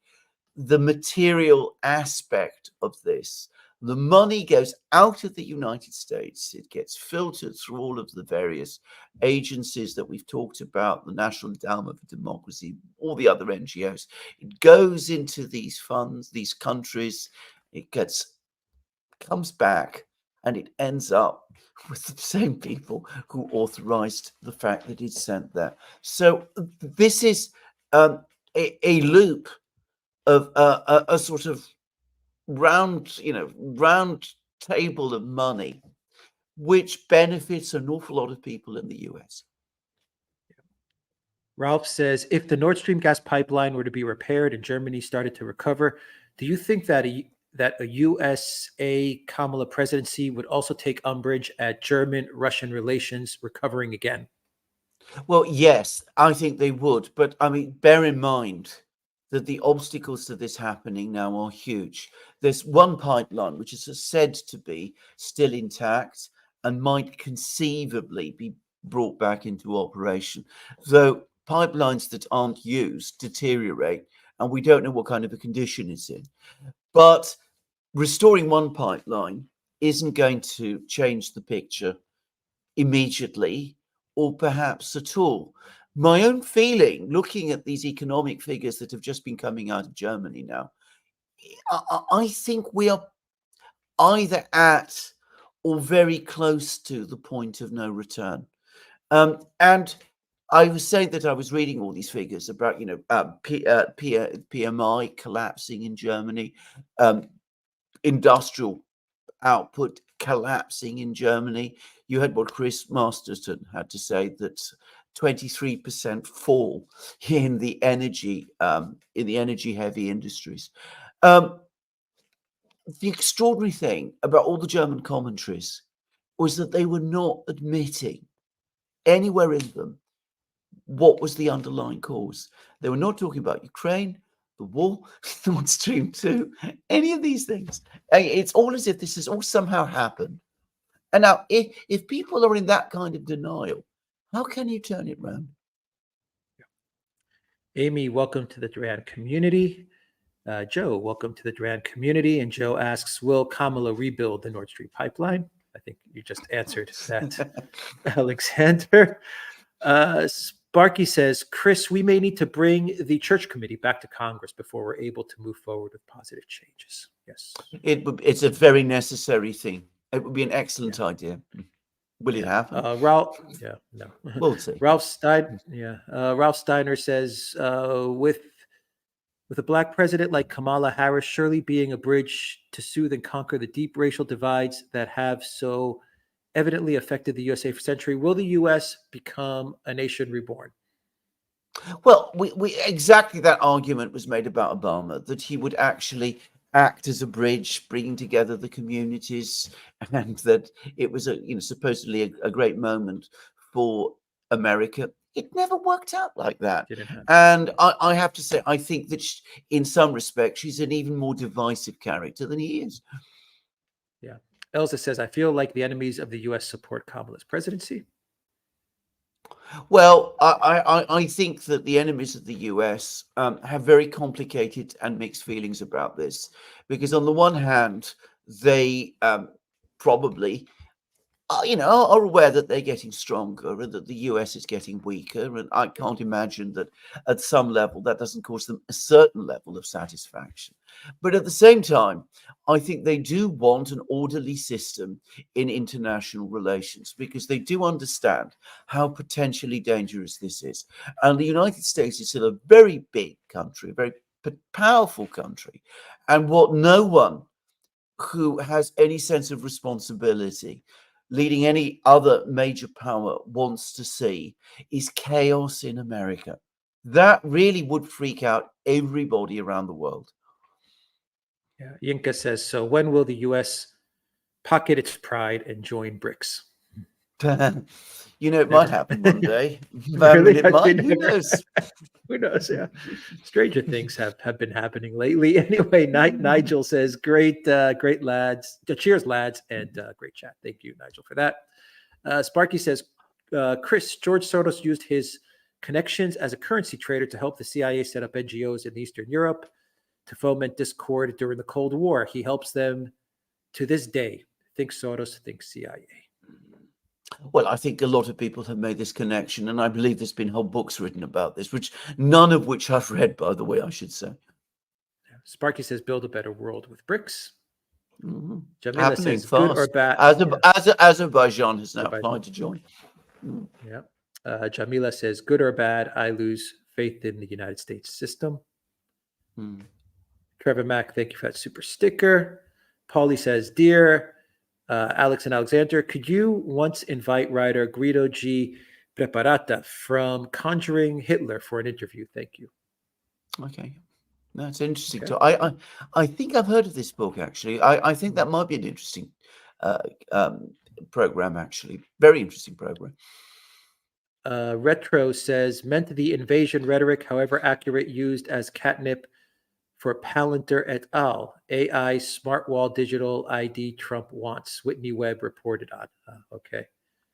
the material aspect of this. The money goes out of the United States. It gets filtered through all of the various agencies that we've talked about, the National Endowment for Democracy, all the other NGOs. It goes into these funds, these countries. It comes back, and it ends up with the same people who authorized the fact that it's sent there. So this is a loop of a sort of round table of money, which benefits an awful lot of people in the US. Ralph says, if the Nord Stream gas pipeline were to be repaired and Germany started to recover, do you think that a USA Kamala presidency would also take umbrage at German-Russian relations recovering again? Well, yes, I think they would. But I mean, bear in mind that the obstacles to this happening now are huge. There's one pipeline which is said to be still intact and might conceivably be brought back into operation, though pipelines that aren't used deteriorate, and we don't know what kind of a condition it's in. But restoring one pipeline isn't going to change the picture immediately, or perhaps at all. My own feeling, looking at these economic figures that have just been coming out of Germany now, I think we are either at or very close to the point of no return. And I was saying that I was reading all these figures about, PMI collapsing in Germany, industrial output collapsing in Germany. You heard what Chris Martenson had to say, that 23% fall in the energy heavy industries. The extraordinary thing about all the German commentaries was that they were not admitting anywhere in them what was the underlying cause. They were not talking about Ukraine, the war, Nord Stream 2, any of these things. It's all as if this has all somehow happened. And now, if people are in that kind of denial, how can you turn it around? Amy, welcome to the Duran community. Joe, welcome to the Duran community. And Joe asks, will Kamala rebuild the Nord Stream pipeline? I think you just answered that, Alexander. Sparky says, Chris, we may need to bring the church committee back to Congress before we're able to move forward with positive changes. Yes. It's a very necessary thing. It would be an excellent idea. Will it happen? Ralph, no. We'll see. Ralph Steiner says, with With a black president like Kamala Harris surely being a bridge to soothe and conquer the deep racial divides that have so evidently affected the USA for centuries, will the US become a nation reborn? Well, we exactly that argument was made about Obama, that he would actually act as a bridge, bringing together the communities, and that it was supposedly a great moment for America. It never worked out like that. Didn't happen. And I have to say, I think that in some respects, she's an even more divisive character than he is. Yeah. Elsa says, I feel like the enemies of the US support Kamala's presidency. Well, I think that the enemies of the US have very complicated and mixed feelings about this, because on the one hand, they probably are aware that they're getting stronger and that the US is getting weaker. And I can't imagine that at some level that doesn't cause them a certain level of satisfaction. But at the same time, I think they do want an orderly system in international relations, because they do understand how potentially dangerous this is. And the United States is still a very big country, a very powerful country. And what no one who has any sense of responsibility leading any other major power wants to see is chaos in America. That really would freak out everybody around the world. Yeah. Yinka says, so when will the US pocket its pride and join BRICS? It might happen one day. But Really? it might. Who knows? Who knows? Yeah. Stranger things have been happening lately. Anyway, Nigel says, great lads. Cheers, lads, and great chat. Thank you, Nigel, for that. Sparky says, Chris, George Soros used his connections as a currency trader to help the CIA set up NGOs in Eastern Europe to foment discord during the Cold War. He helps them to this day. Think Soros, think CIA. Well, I think a lot of people have made this connection, and I believe there's been whole books written about this, none of which I've read, by the way, I should say. Sparky says, build a better world with BRICS. Mm-hmm. Jamila says, fast. good or bad. Azerbaijan has now applied to join. Yeah. Jamila says, good or bad, I lose faith in the United States system. Trevor Mack, thank you for that super sticker. Paulie says, dear Alex and Alexander, could you once invite writer Guido G. Preparata from Conjuring Hitler for an interview? Thank you. Okay. That's interesting. Okay. I think I've heard of this book, actually. I think that might be an interesting program, actually. Very interesting program. Retro says, meant the invasion rhetoric, however accurate, used as catnip for Palantir et al. AI smart wall digital ID Trump wants. Whitney Webb reported on. Okay.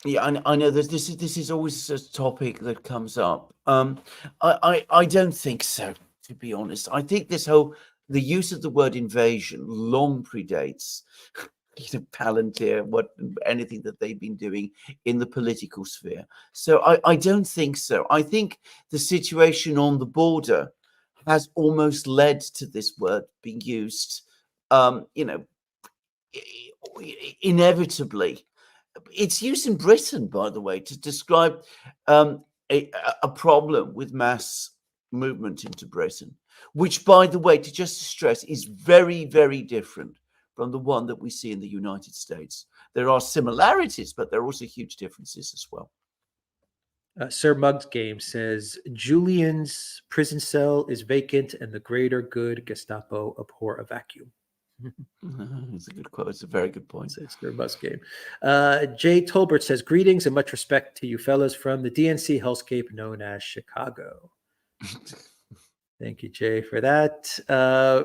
Yeah, I know this is always a topic that comes up. I don't think so, to be honest. I think the use of the word invasion long predates Palantir, anything that they've been doing in the political sphere. So I don't think so. I think the situation on the border has almost led to this word being used, inevitably. It's used in Britain, by the way, to describe a problem with mass movement into Britain, which, by the way, to just stress, is very, very different from the one that we see in the United States. There are similarities, but there are also huge differences as well. Sir Muggs Game says, Julian's prison cell is vacant and the greater good Gestapo abhor a vacuum. It's a good quote. It's a very good point. It's Sir Muggs Game. Jay Tolbert says, greetings and much respect to you fellas from the DNC hellscape known as Chicago. Thank you, Jay, for that.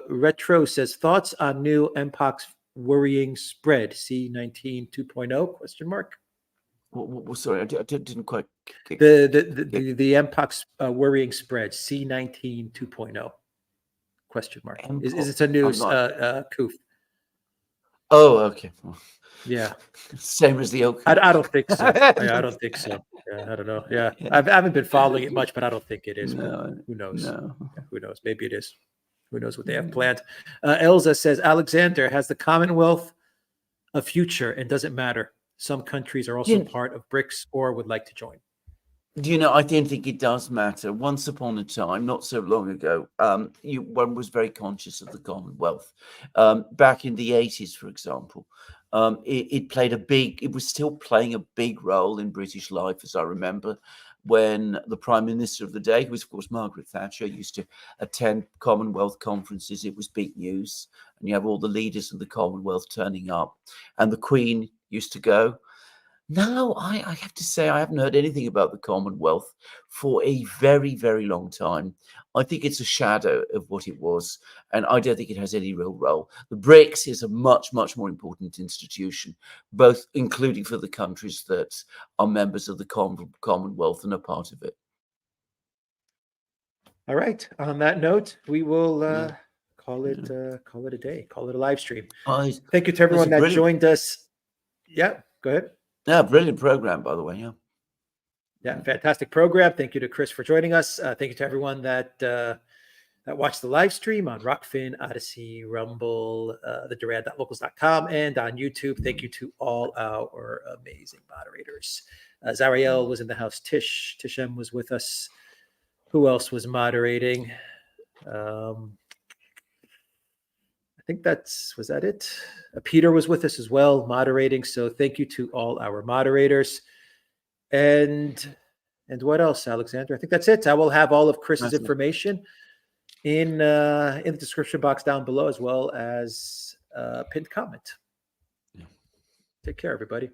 Retro says, thoughts on new Mpox worrying spread, C19 2.0, question mark? Sorry, I didn't quite get the Mpox worrying spread, C19 2.0, question mark. Is it a news coof? Oh, okay. Yeah. Same as the oak. I don't think so. I don't think so. Yeah, I don't know. Yeah. I haven't been following it much, but I don't think it is. No, who knows? No. Yeah, who knows? Maybe it is. Who knows what they have planned? Elza says, Alexander, has the Commonwealth a future and doesn't matter? Some countries are also part of BRICS or would like to join. I don't think it does matter. Once upon a time, not so long ago, one was very conscious of the Commonwealth. Back in the 80s, for example, it was still playing a big role in British life, as I remember, when the Prime Minister of the day, who was, of course, Margaret Thatcher, used to attend Commonwealth conferences. It was big news. And you have all the leaders of the Commonwealth turning up. And the Queen used to go. Now, I have to say, I haven't heard anything about the Commonwealth for a very, very long time. I think it's a shadow of what it was, and I don't think it has any real role. The BRICS is a much, much more important institution, both including for the countries that are members of the Commonwealth and are part of it. All right. On that note, we will Yeah. call it a day. Call it a live stream. Oh, Thank you to everyone that joined us. Yeah, go ahead. yeah, brilliant program, by the way. Yeah. Yeah, fantastic program. Thank you to Chris for joining us. Thank you to everyone that watched the live stream on Rockfin, Odyssey, Rumble, theduran.locals.com, and on YouTube. Thank you to all our amazing moderators. Zariel was in the house. Tish M was with us. Who else was moderating? I think was that it? Peter was with us as well, moderating. So thank you to all our moderators. And what else, Alexander? I think that's it. I will have all of Chris's information in the description box down below, as well as pinned comment. Yeah. Take care, everybody.